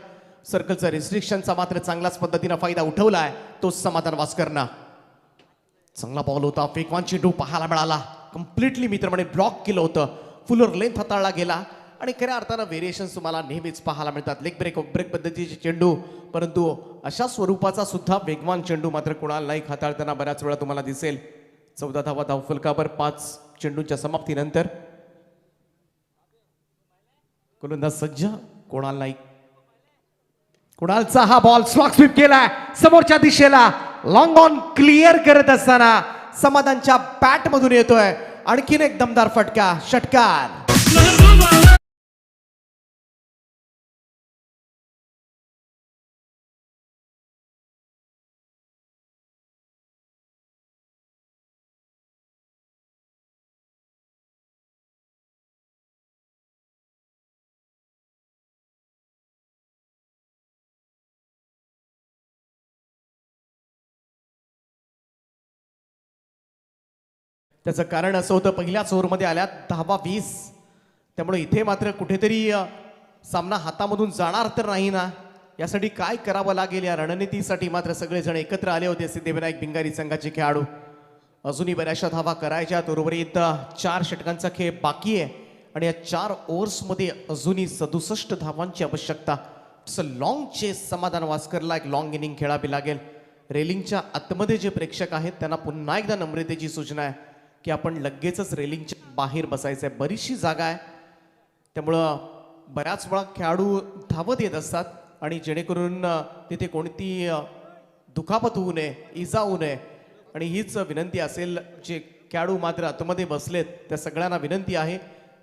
सर्कलचा रिस्ट्रिक्शनचा मात्र चांगलाच पद्धतीनं फायदा उठवलाय तो समाधान वास्करना. चांगला बॉल होता, वेगवान चेंडू पाहायला मिळाला, कम्प्लिटली मित्रमंडळी ब्लॉक केलं होतं, फुलर लेंथ हाताळला गेला आणि खऱ्या अर्थानं व्हेरिएशन्स तुम्हाला नेहमीच पाहायला मिळतात. लेग ब्रेक ब्रेक पद्धतीचे चेंडू, परंतु अशा स्वरूपाचा सुद्धा वेगवान चेंडू मात्र कुणाल नाईक हाताळताना बऱ्याच वेळा तुम्हाला दिसेल. 14 धावा धावफलकावर 5 चेंडूंच्या समाप्तीनंतर. गोलंदाज सज्ज कुणाल नाईक. कुणालचा हा बॉल स्लॉग स्वीप केलाय समोरच्या दिशेला, लॉंग ऑन क्लिअर करत असताना समाधानच्या बॅट मधून येतोय आणखीन एक दमदार फटका, षटकार. त्याचं कारण असं होतं पहिल्याच ओव्हरमध्ये आल्यात 10-20, त्यामुळे इथे मात्र कुठेतरी सामना हातामधून जाणार तर नाही ना, यासाठी काय करावं लागेल या रणनीतीसाठी मात्र सगळेजण एकत्र आले होते सिद्धिविनायक भिंगारी संघाचे खेळाडू. अजूनही बऱ्याचशा धावा करायच्यात. उर्वरित 4 षटकांचा खेळ बाकी आहे आणि या 4 ओव्हर्समध्ये अजूनही 67 धावांची आवश्यकता. लॉंग चेस समाधान वास्करला एक लॉंग इनिंग खेळावी लागेल. रेलिंगच्या आतमध्ये जे प्रेक्षक आहेत त्यांना पुन्हा एकदा नम्रतेची सूचना आहे की आपण लगेचच रेलिंगच्या बाहेर बसायचं आहे. बरीचशी जागा आहे, त्यामुळं बऱ्याच वेळा खेळाडू धावत येत असतात आणि जेणेकरून तिथे कोणती दुखापत होऊ नये, इजा होऊ नये, आणि हीच विनंती असेल. जे खेळाडू मात्र आतमध्ये बसलेत त्या सगळ्यांना विनंती आहे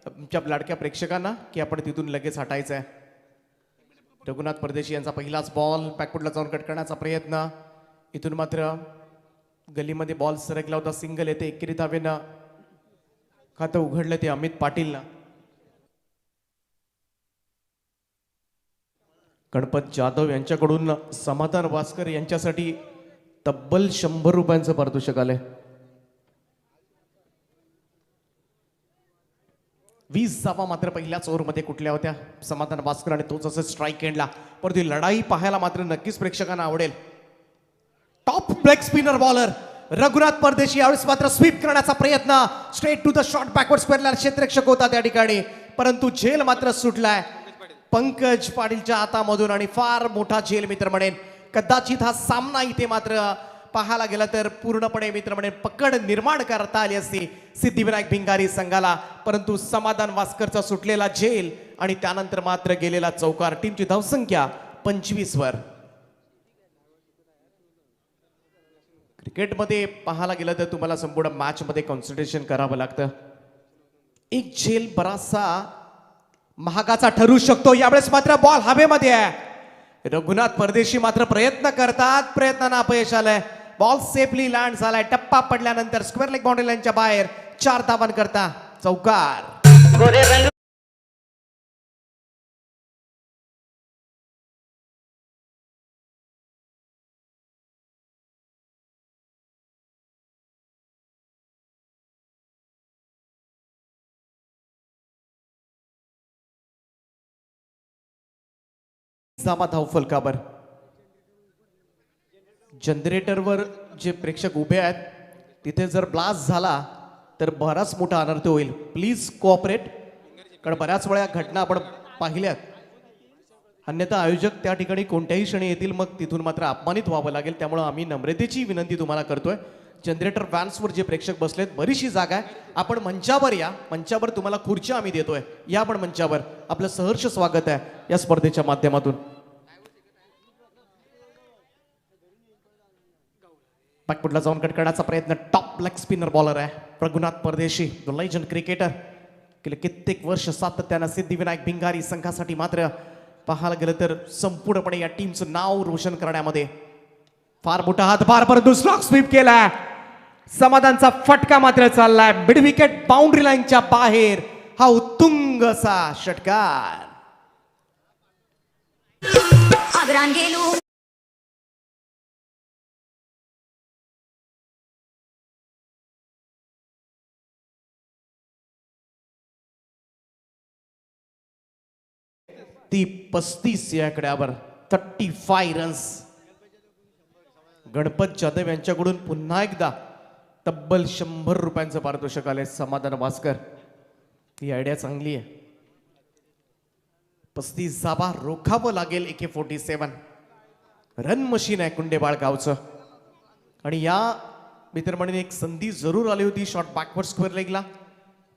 आमच्या लाडक्या प्रेक्षकांना की आपण तिथून लगेच हटायचं आहे. रघुनाथ परदेशी यांचा पहिलाच बॉल बॅकफुटला जाऊन कट करण्याचा प्रयत्न. इथून मात्र गलीमध्ये बॉल सरकला होता, सिंगल येते. एकेरी धावेनं खातं उघडलं ते अमित पाटीलनं. गणपत जाधव यांच्याकडून समाधान वास्कर यांच्यासाठी तब्बल ₹100 पारितोषिक आले. 20 धावा मात्र पहिल्याच ओव्हरमध्ये कुठल्या होत्या समाधान वास्कर आणि तोच असं स्ट्राईक एंडला. परंतु लढाई पाहायला मात्र नक्कीच प्रेक्षकांना आवडेल. Top break spinner bowler Raghunath Pardeshi यावेळेस मात्र स्वीप करण्याचा प्रयत्न. Straight to the short backward स्क्वेअरला क्षेत्ररक्षक होता त्या ठिकाणी, परंतु झेल मात्र सुटलाय पंकज पाटीलच्या हातामधून आणि फार मोठा झेल मित्र म्हणेन. कदाचित हा सामना इथे मात्र पाहायला गेलं तर पूर्णपणे मित्रमंडळी पकड निर्माण करता आली असती सिद्धिविनायक भिंगारी संघाला, परंतु समाधान वास्करचा सुटलेला झेल आणि त्यानंतर मात्र गेलेला चौकार. टीमची धावसंख्या 25 वर. क्रिकेटमध्ये पाहायला गेलं तर तुम्हाला संपूर्ण मॅच मध्ये कॉन्सन्ट्रेशन करावं लागतं. एक झेल बराचसा महागाचा ठरू शकतो. यावेळेस मात्र बॉल हवेमध्ये आहे. रघुनाथ परदेशी मात्र प्रयत्न करतात, प्रयत्नांना अपयश आलंय. बॉल सेफली लँड झालाय. टप्पा पडल्यानंतर स्क्वेअर लेग बाउंड्री लाईनच्या बाहेर 4 धावांकरता चौकार. जामा धावफलकावर जनरेटरवर जे प्रेक्षक उभे आहेत तिथे जर ब्लास्ट झाला तर बराच मोठा अनर्थ होईल. प्लीज कोऑपरेट, कारण बऱ्याच वेळा घटना आपण पाहिल्यात. अन्यथा आयोजक त्या ठिकाणी कोणत्याही क्षणी येतील, मग तिथून मात्र अपमानित व्हावं लागेल. त्यामुळे आम्ही नम्रतेची विनंती तुम्हाला करतोय. जनरेटर व्हॅन्सवर जे प्रेक्षक बसलेत बरीचशी जागा आहे. आपण मंचावर या. मंचावर तुम्हाला खुर्च्या आम्ही देतोय. या आपण मंचावर. आपलं सहर्ष स्वागत आहे या स्पर्धेच्या माध्यमातून. बॅकफुटला जाऊन कट करण्याचा प्रयत्न. टॉप लेग स्पिनर बॉलर आहे रघुनाथ परदेशी, द लेजंड क्रिकेटर. गेले कित्येक वर्ष सातत्यानं सिद्धिविनायक भिंगारी संघासाठी मात्र पाहायला गेलं तर संपूर्णपणे या टीमचं नाव रोशन करण्यामध्ये फार मोठा हातभार. परंतु स्ट्रोक स्वीप केलाय. समाधानचा फटका मात्र चाललाय मिड विकेट बाउंड्री लाईनच्या बाहेर. हा उत्तुंग असा षटकार. ती 35 या आकड्यावर 35 रन्स. गणपत जाधव यांच्याकडून पुन्हा एकदा तब्बल 100 रुपयांचं पारितोषिक आलंय समाधान वास्कर. ही आयडिया चांगली आहे. 35 जाबा रोखावं लागेल. AK-47 रन मशीन आहे कुंडेबाळ गावचं. आणि या मित्रमंडळीने एक संधी जरूर आली होती शॉर्ट बॅकवर्ड स्क्वेअर लेगला,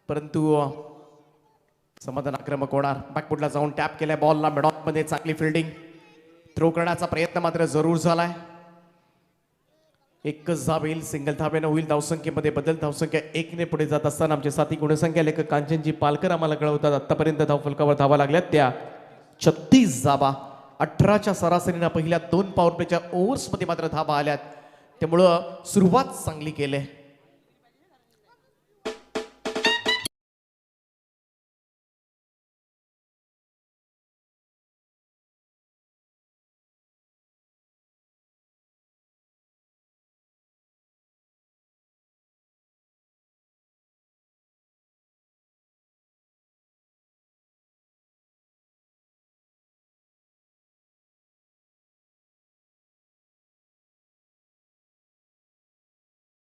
परंतु समाधान आक्रमक होणार. बॅकफुटला जाऊन टॅप केलाय बॉलला. मिडऑफ मध्ये चांगली फिल्डिंग. थ्रो करण्याचा प्रयत्न मात्र जरूर झालाय. एकच धाव येईल. सिंगल धावेनं होईल. धावसंख्येमध्ये बदल. धावसंख्या 1 ने पुढे जात असताना आमचे साथी गुणसंख्या लेखक कांचनजी पालकर आम्हाला कळवतात आतापर्यंत धावफलकावर धावा लागल्यात त्या 36 धावा. 18च्या सरासरीनं पहिल्या 2 पॉवर प्लेच्या ओव्हर्समध्ये मात्र धावा आल्यात. त्यामुळं सुरुवात चांगली केली.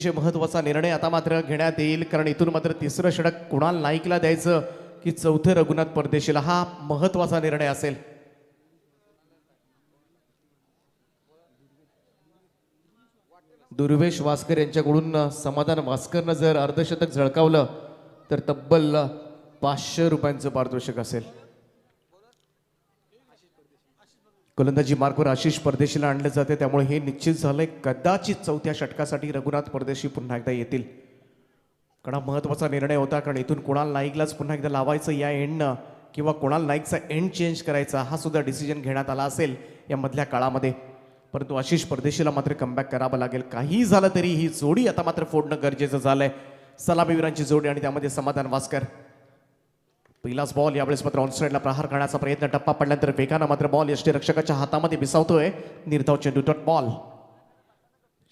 महत्वाचा निर्णय आता मात्र घेण्यात येईल, कारण इथून मात्र तिसरं षटक कुणाल नाईकला द्यायचं की चौथं रघुनाथ परदेशीला, हा महत्वाचा निर्णय असेल. दुर्वेश वास्कर यांच्याकडून समाधान वास्करनं जर अर्धशतक झळकावलं तर तब्बल 500 रुपयांचं पारितोषिक असेल. गोलंदाजी मार्कवर आशिष परदेशीला आणले जाते, त्यामुळे हे निश्चित झालंय कदाचित चौथ्या षटकासाठी रघुनाथ परदेशी पुन्हा एकदा येतील. कारण महत्वाचा निर्णय होता, कारण इथून कुणाल नाईकलाच पुन्हा एकदा लावायचं या एंडनं किंवा कुणाल नाईकचा एंड चेंज करायचा, हा सुद्धा डिसिजन घेण्यात आला असेल या मधल्या काळामध्ये. परंतु आशिष परदेशीला मात्र कमबॅक करावं लागेल. काही झालं तरी ही जोडी आता मात्र फोडणं गरजेचं झालंय. सलामीवीरांची जोडी आणि त्यामध्ये समाधान वास्कर. पहिलाच बॉल यावेळेस मात्र ऑनसाइडला प्रहार करण्याचा प्रयत्न. टप्पा पडल्यानंतर वेगानं मात्र बॉल यष्टीरक्षकाच्या हातामध्ये बिसावतोय. निर्धाव चेंडू डॉट बॉल.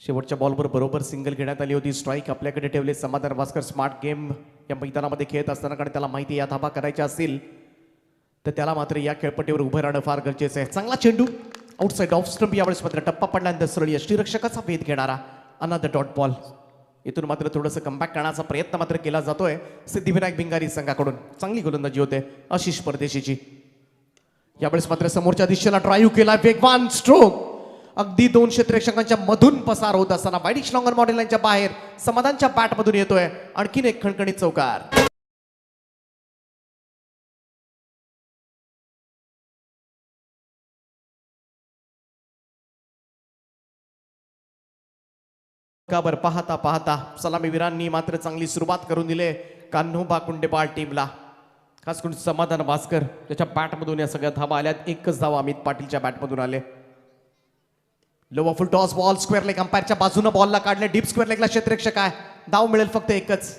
शेवटच्या बॉलवर बरोबर सिंगल घेण्यात आली होती. स्ट्राईक आपल्याकडे ठेवले समाधान वास्कर. स्मार्ट गेम या मैदानामध्ये खेळत असताना, कारण त्याला माहिती या धाबा करायच्या असतील तर त्याला मात्र या खेळपट्टीवर उभं राहणं फार गरजेचं आहे. चांगला चेंडू आउटसाइड ऑफ स्टंप. यावेळेस मात्र टप्पा पडल्यानंतर सरळ यष्टीरक्षकाचा वेध घेणारा अनदर डॉट बॉल. इथून मात्र थोडंसं कमबॅक करण्याचा प्रयत्न मात्र केला जातोय सिद्धिविनायक भिंगारी संघाकडून. चांगली गोलंदाजी होते आशिष परदेशीची. यावेळेस मात्र समोरच्या दिशेला ड्राईव्ह केला. वेगवान स्ट्रोक अगदी 2 क्षेत्ररक्षकांच्या मधून पसार होत असताना वाईडिश लॉंगर मॉडेल यांच्या बाहेर समाधानच्या बॅटमधून येतोय आणखीन एक खणखणीत चौकार. काबर पाहता पाहता सलामीवीरांनी मात्र चांगली सुरुवात करून दिले कान्होबा कुंडेपाळ टीमला. खास करून समाधान भास्कर त्याच्या बॅटमधून या सगळ्या धावा आल्यात. एकच धावा अमित पाटीलच्या बॅटमधून आले. Low full toss ball square leg अंपायरच्या बाजूने बॉलला काढले. डीप स्क्वेअर लेगला क्षेत्ररक्षक आहे. धाव मिळेल फक्त एकच.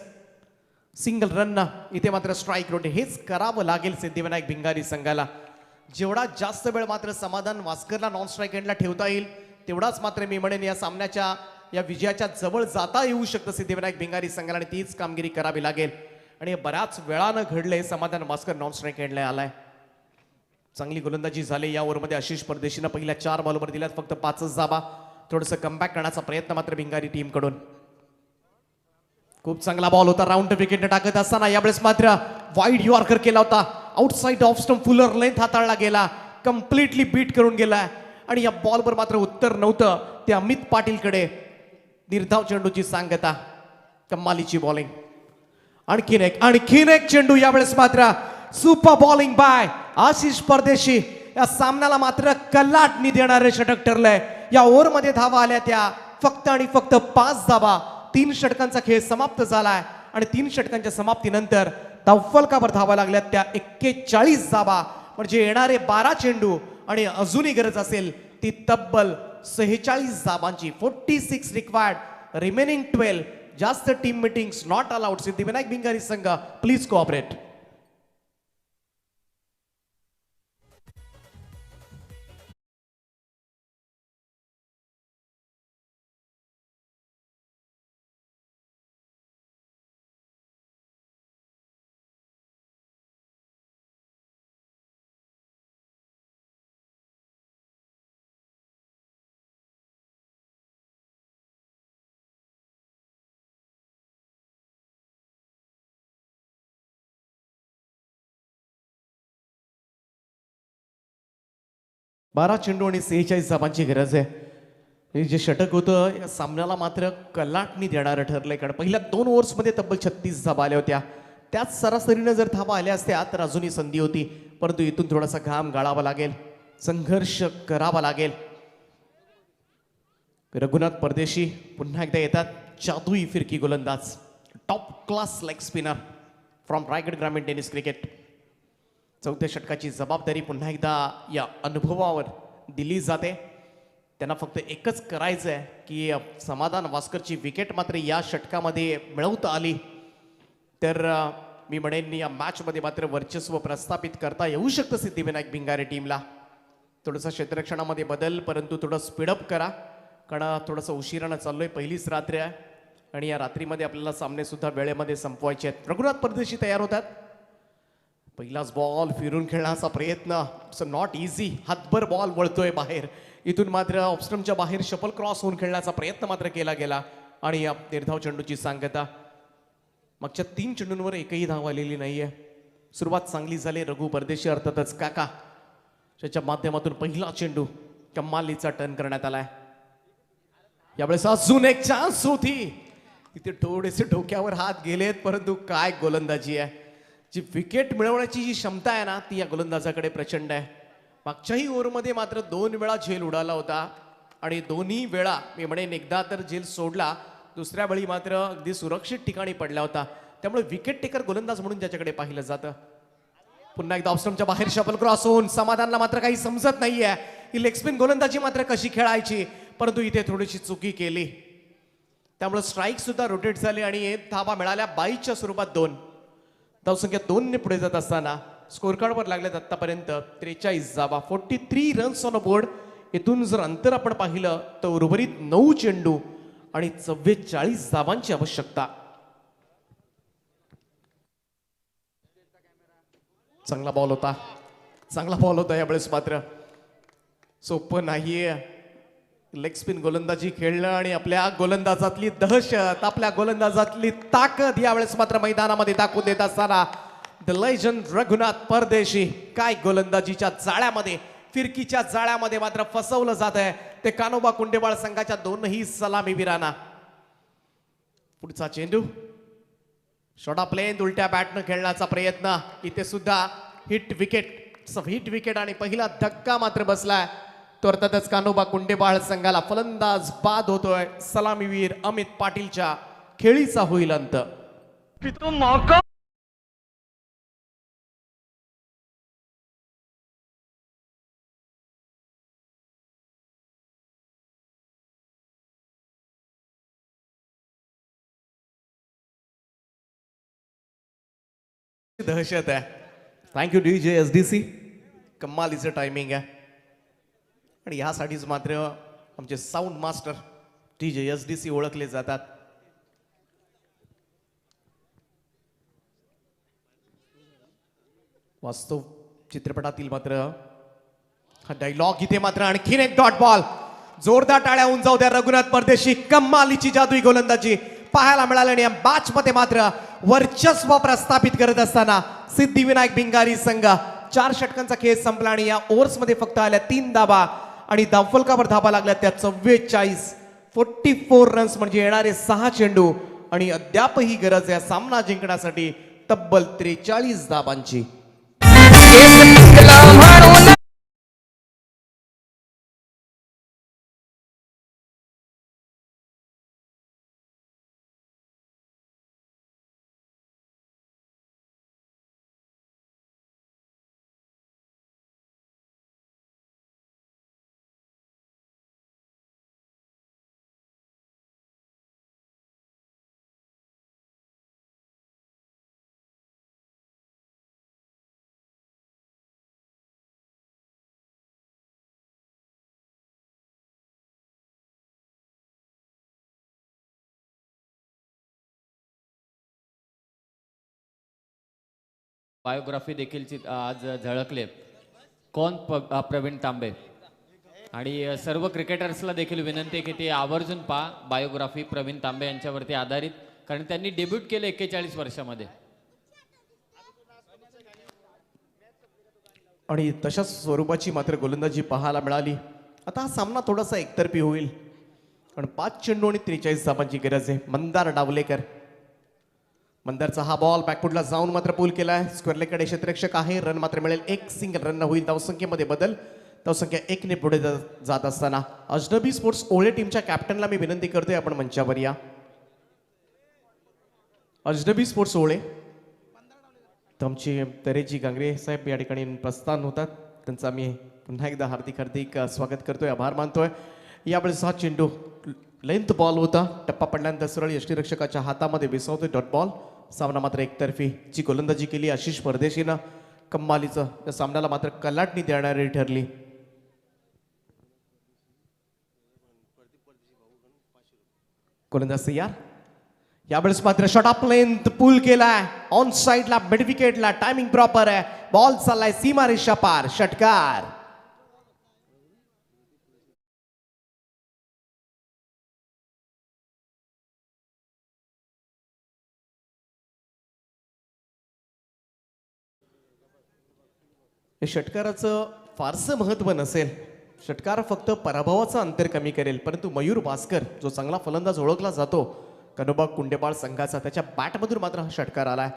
सिंगल रन इथे मात्र स्ट्राईक रोटे. हेच करावं लागेल सिद्धिविनायक भिंगारी संघाला. जेवढा जास्त वेळ मात्र समाधान भास्करला नॉन स्ट्राईक एंडला ठेवता येईल तेवढाच मात्र मी म्हणेन या सामन्याच्या या विजयाच्या जवळ जाता येऊ शकतं सिद्धिविनायक भिंगारी संघाला आणि तीच कामगिरी करावी लागेल. आणि बऱ्याच वेळानं घडले समाधान भास्कर नॉन स्ट्राईक एंडला आलाय. चांगली गोलंदाजी झाली या ओव्हरमध्ये. आशिष परदेशीनं पहिल्या 4 बॉलवर दिल्यात फक्त 5च धावा. थोडंसं कमबॅक करण्याचा प्रयत्न मात्र भिंगारी टीम कडून. खूप चांगला बॉल होता. राऊंड विकेटने टाकत असताना यावेळेस मात्र वाईड यॉर्कर केला होता. Outside off stump Fuller length हाताळला गेला. कम्प्लिटली बीट करून गेलाय आणि या बॉलवर मात्र उत्तर नव्हतं. ते अमित पाटीलकडे. निर्धाव चेंडूची सांगता. कमालीची बॉलिंग. आणखीन एक चेंडू यावेळेस मात्र सुपर बॉलिंग बाय आशिष परदेशी. या सामन्याला मात्र कलाटणी देणारे षटक ठरलंय. या ओव्हरमध्ये धावा आल्या त्या फक्त आणि फक्त 5 धावा. 3 षटकांचा खेळ समाप्त झालाय आणि 3 षटकांच्या समाप्तीनंतर धावफलकावर धावा लागल्यात त्या 41 धावा. म्हणजे येणारे 12 चेंडू आणि अजूनही गरज असेल ती तब्बल 46 धावांची. 46 रिक्वायर्ड. रिमेनिंग 12. जास्त team meetings not allowed. Siddhivinayak Bhingari संघ प्लीज कोऑपरेट. बारा चेंडू आणि 46 धावांची गरज आहे. हे जे षटक होतं या सामन्याला मात्र कलाटणी देणारं ठरलंय. कारण पहिल्या 2 ओव्हर्समध्ये तब्बल 36 धावा आल्या होत्या. त्याच सरासरीनं जर धावा आल्या असत्या तर अजूनही संधी होती. परंतु इथून थोडासा घाम गाळावा लागेल. संघर्ष करावा लागेल. रघुनाथ परदेशी पुन्हा एकदा येतात. जादुई फिरकी गोलंदाज. Top class leg spinner from Raigad ग्रामीण टेनिस क्रिकेट. 4थ्या षटकाची जबाबदारी पुन्हा एकदा या अनुभवावर दिली जाते. त्यांना फक्त एकच करायचं आहे की समाधान भास्करची विकेट मात्र या षटकामध्ये मिळवता आली तर मी म्हणेन या मॅचमध्ये मात्र वर्चस्व प्रस्थापित करता येऊ शकतं सिद्धिविनायक भिंगारे टीमला. थोडंसं क्षेत्ररक्षणामध्ये बदल परंतु थोडं स्पीडअप करा. कारण थोडंसं उशिरानं चाललोय. पहिलीच रात्र आहे आणि या रात्रीमध्ये आपल्याला सामने सुद्धा वेळेमध्ये संपवायचे आहेत. रघुनाथ परदेशी तयार होतात. पहिलाच बॉल फिरून खेळण्याचा प्रयत्न. Not easy. हातभर बॉल वळतोय बाहेर. इथून मात्र ऑफस्टम्पच्या बाहेर शफल क्रॉस होऊन खेळण्याचा प्रयत्न मात्र केला गेला आणि या निर्धाव चेंडूची सांगता. मागच्या 3 चेंडूंवर एकही धाव आलेली नाहीये. सुरुवात चांगली झाली. रघु परदेशी अर्थातच काका त्याच्या माध्यमातून पहिला चेंडू कमालीचा टर्न करण्यात आलाय. यावेळेस अजून एक चान्स होती. इथे थोडेसे डोक्यावर हात गेलेत परंतु काय गोलंदाजी आहे. जी विकेट मिळवण्याची जी क्षमता आहे ना ती या गोलंदाजाकडे प्रचंड आहे. मागच्याही ओव्हरमध्ये मात्र 2 वेळा झेल उडाला होता आणि दोन्ही वेळा मी म्हणेन एकदा तर झेल सोडला. दुसऱ्या वेळी मात्र अगदी सुरक्षित ठिकाणी पडला होता. त्यामुळे विकेट टेकर गोलंदाज म्हणून त्याच्याकडे पाहिलं जातं. पुन्हा एकदा ऑफस्टम्पच्या बाहेर शफल क्रॉस होऊन समाधानला मात्र काही समजत नाहीये ही लेग स्पिन गोलंदाजी मात्र कशी खेळायची. परंतु इथे थोडीशी चुकी केली त्यामुळे स्ट्राईक सुद्धा रोटेट झाले आणि धावा मिळाल्या 22च्या स्वरूपात 2. धावसंख्या 2 ने पुढे जात असताना स्कोर कार्डवर लागल्यात आतापर्यंत 43 धावा. 43 रन्स ऑन अ बोर्ड. इथून जर अंतर आपण पाहिलं तर उर्वरित 9 चेंडू आणि 44 धावांची आवश्यकता. चांगला बॉल होता यावेळेस मात्र सोपं नाहीये लेग स्पिन गोलंदाजी खेळणं आणि आपल्या गोलंदाजातली दहशत आपल्या गोलंदाजातली ताकद यावेळेस मात्र मैदानामध्ये दाखवून देत असताना द लेजंड रघुनाथ परदेशी काय गोलंदाजीच्या जाळ्यामध्ये फिरकीच्या जाळ्यामध्ये मात्र फसवलं जात आहे. ते कानोबा कुंडेबाळ संघाच्या दोनही सलामीवीरांना. पुढचा चेंडू शॉर्ट प्लेन उलट्या बॅटनं खेळण्याचा प्रयत्न. इथे सुद्धा हिट विकेट आणि पहिला धक्का मात्र बसलाय. तो अर्थातच कानोबा कुंडेबाळ संघाला फलंदाज बाद होतोय. सलामीवीर अमित पाटीलच्या खेळीचा होईल अंत. दहशत आहे. Thank you DJ SDC. कमालीचं टायमिंग आहे आणि ह्यासाठीच मात्र आमचे साऊंड मास्टर DJ SDC ओळखले जातात. वास्तव चित्रपटातील मात्र हा डायलॉग इथे मात्र आणखीन एक डॉट बॉल. जोरदार टाळ्या होऊन जाऊ द्या रघुनाथ परदेशी. कमालीची जादुई गोलंदाजी पाहायला मिळाली आणि या मॅच मध्ये मात्र वर्चस्व प्रस्थापित करत असताना सिद्धिविनायक भिंगारी संघ 4 षटकांचा खेळ संपला आणि या ओव्हर्स मध्ये फक्त आल्या 3 धाबा आणि धावफलकावर धाबा लागल्या त्या 44 रन्स म्हणजे येणारे 6 चेंडू आणि अद्यापही गरज आहे सामना जिंकण्यासाठी तब्बल 43 धाबांची. बायोग्राफी देखील आज झळकले. कोण प्रवीण तांबे आणि सर्व क्रिकेटर्सला देखील विनंती आहे की ते आवर्जून पहा बायोग्राफी प्रवीण तांबे यांच्यावरती आधारित, कारण त्यांनी डेब्यूट केलं 41 वर्षामध्ये. आणि तशाच स्वरूपाची मात्र गोलंदाजी पाहायला मिळाली. आता हा सामना थोडासा एकतर्फी होईल पण 5 चेंडू आणि 43 धाबांची गरज आहे. मंदार डावलेकर. मंदारचा हा बॉल बॅकफुटला जाऊन मात्र पूल केलाय. स्क्वेअर लेगकडे क्षेत्ररक्षक आहे. रन मात्र मिळेल. एक सिंगल रन होईल. धावसंख्येमध्ये बदल. धावसंख्या 1 ने पुढे जात असताना अजनबी स्पोर्ट्स ओळे टीमच्या कॅप्टनला मी विनंती करतोय आपण मंचावर या. अजनबी स्पोर्ट्स ओळे तुमची तरेजी गांगरे साहेब या ठिकाणी प्रस्थान होतात. त्यांचा मी पुन्हा एकदा हार्दिक स्वागत करतोय, आभार मानतोय. यावेळेस हा चेंडू लेंथ बॉल होता. टप्पा पडल्यानंतर सरळ यष्टीरक्षकाच्या हातामध्ये विसवतोय डॉट बॉल. सामना मात्र एकतर्फी. जी गोलंदाजी केली आशिष परदेशीनं कम्मालीचं या सामन्याला मात्र कलाटणी देणारी ठरली. गोलंदाज तयार. यावेळेस मात्र शॉट ऑफ लेंथ पूल केलाय. ऑन साइडला मिड विकेटला टायमिंग प्रॉपर आहे. बॉल चाललाय सीमारेषा पार. षटकार. षटकाराचं फारसं महत्व नसेल. षटकार फक्त पराभवाचं अंतर कमी करेल, परंतु मयूर भास्कर जो चांगला फलंदाज ओळखला जातो कानोबा कुंडेबाळ संघाचा, त्याच्या बॅटमधून मात्र हा षटकार आलाय.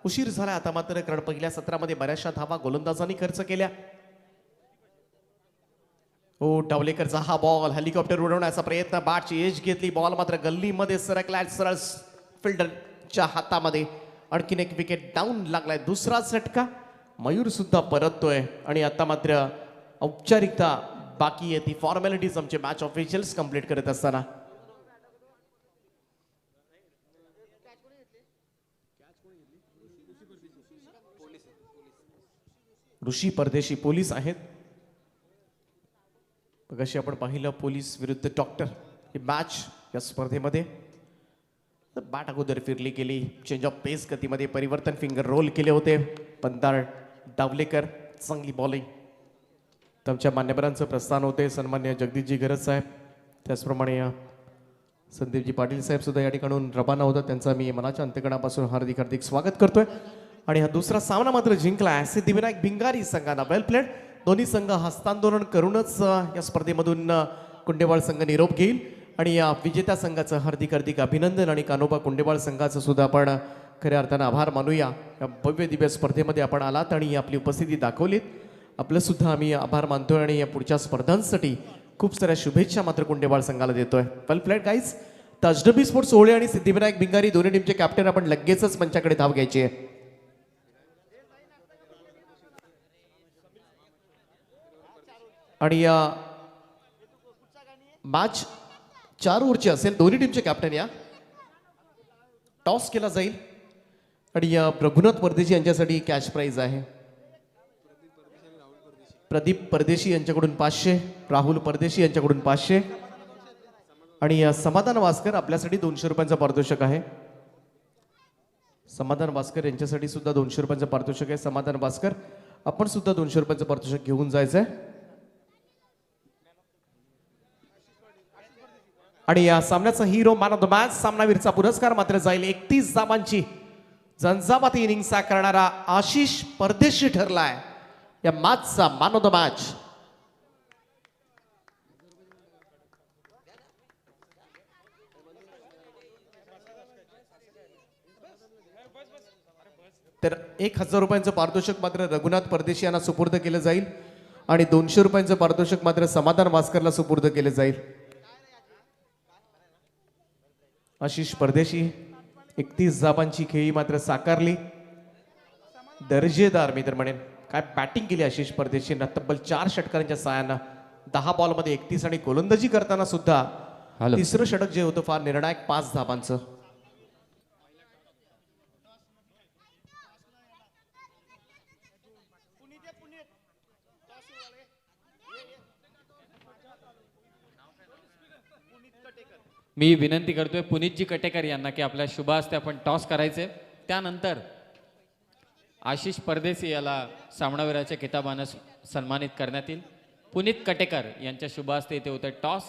उशीर झाला आता मात्र, कारण पहिल्या सत्रामध्ये बऱ्याचशा धावा गोलंदाजांनी खर्च केल्या. हो, डावलेकरचा हा बॉल हेलिकॉप्टर उडवण्याचा प्रयत्न. बॅटची एज घेतली. बॉल मात्र गल्लीमध्ये सरकलाय. सरळ फिल्डरच्या हातामध्ये. आणखीन एक विकेट डाऊन लागलाय. दुसरा झटका. मयूर सुद्धा परततोय आणि आता मात्र औपचारिकता बाकी आहे. ती फॉर्मॅलिटीज आमचे मॅच ऑफिशियल्स कंप्लीट करत असताना ऋषी परदेशी पोलीस आहेत. कशी आपण पाहिलं पोलीस विरुद्ध डॉक्टर ही मॅच या स्पर्धेमध्ये. बॅट अगोदर फिरली गेली. चेंज ऑफ पेस गतीमध्ये परिवर्तन. फिंगर रोल केले होते. पंदार डावलेकर चांगली बॉलिंग. तुमच्या मान्यवरांचं प्रस्थान होते. सन्मान्य जगदीशजी गरज साहेब, त्याचप्रमाणे संदीपजी पाटील साहेब सुद्धा या ठिकाणून रवाना होतात. त्यांचा मी मनाच्या अंतकणापासून हार्दिक स्वागत करतोय. आणि हा दुसरा सामना मात्र जिंकला सिद्धिविनायक भिंगारी संघानं. वेल प्लेड. दोन्ही संघ हस्तांदोलन करूनच या स्पर्धेमधून कुंडेवाळ संघ निरोप घेईल आणि या विजेत्या संघाचं हार्दिक हार्दिक अभिनंदन आणि कानोबा कुंडेवाळ संघाचं सुद्धा आपण खऱ्या अर्थानं आभार मानूया. या भव्य दिव्य स्पर्धेमध्ये आपण आलात आणि आपली उपस्थिती दाखवलीत. आपलं सुद्धा आम्ही आभार मानतोय आणि या पुढच्या स्पर्धांसाठी खूप साऱ्या शुभेच्छा मात्र कुंडेवाळ संघाला देतोय. वेल प्लेड गाईज. ताजडबी स्पोर्ट्स ओळे आणि सिद्धिविनायक भिंगारी दोन्ही टीमचे कॅप्टन आपण लगेचच मंचाकडे धाव घ्यायची आहे. आणि या मॅच 4 ओव्हरची असेल. दोन्ही टीमचे कॅप्टन या. टॉस केला जाईल आणि या रघुनाथ परदेशी यांच्यासाठी कॅश प्राइज आहे. प्रदीप परदेशी यांच्याकडून 500, राहुल परदेशी यांच्याकडून 500 आणि समाधान वास्कर आपल्यासाठी 200 रुपयांचं पारितोषिक आहे. समाधान वास्कर यांच्यासाठी सुद्धा 200 रुपयांचं पारितोषिक आहे. समाधान वास्कर आपण सुद्धा 200 रुपयांचं पारितोषिक घेऊन जायचंय. आणि या सामन्याचा hero man of the match सामनावीरचा पुरस्कार मात्र जाईल 31 धावांची झंझावाती इनिंग करणारा आशिष परदेशी ठरलाय या मॅचचा मॅन ऑफ द मॅच. तर 1000 रुपयांचं पारितोषिक मात्र रघुनाथ परदेशी यांना सुपूर्द केलं जाईल आणि 200 रुपयांचं पारितोषिक मात्र समाधान वास्करला सुपूर्द केलं जाईल. आशिष परदेशी 31 धावांची खेळी मात्र साकारली. दर्जेदार मी तर म्हणेन काय बॅटिंग केली आशिष परदेशींना. तब्बल 4 षटकारांच्या साहाय्यानं 10 बॉलमध्ये 31 आणि गोलंदाजी करताना सुद्धा तिसरं षटक जे होतं फार निर्णायक 5 धावांचं. मी विनंती करतोय पुनीतजी कटेकर यांना की आपल्या शुभ हस्ते आपण टॉस करायचे. त्यानंतर आशिष परदेशी याला सामनावीराच्या किताबानं सन्मानित करण्यात येईल. पुनीत कटेकर यांच्या शुभ हस्ते इथे होतं टॉस.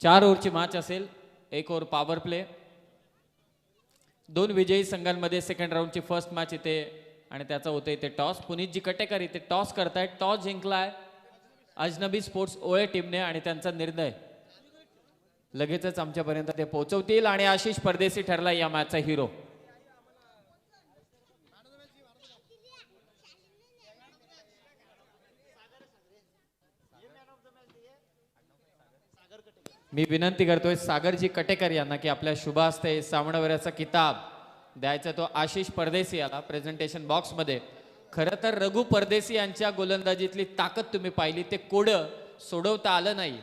4 ओव्हरची मॅच असेल. 1 ओव्हर पॉवर प्ले. 2 विजयी संघांमध्ये सेकंड राऊंडची फर्स्ट मॅच इथे आणि त्याचा होतं इथे टॉस. पुनीतजी कटेकर इथे टॉस करतायत. टॉस जिंकलाय अजनबी स्पोर्ट्स ओळे टीमने आणि त्यांचा निर्णय लगेचच आमच्यापर्यंत ते पोहोचवतील आणि आशिष परदेशी ठरला या मॅचचा हिरो. मी विनंती करतोय सागरजी कटेकर यांना की आपल्या शुभ हस्ते सामनावीराचा किताब द्यायचा तो आशिष परदेशी याला प्रेझेंटेशन बॉक्स मध्ये. खरं तर रघु परदेशी यांच्या गोलंदाजीतली ताकद तुम्ही पाहिली. ते कोडं सोडवता आलं नाही.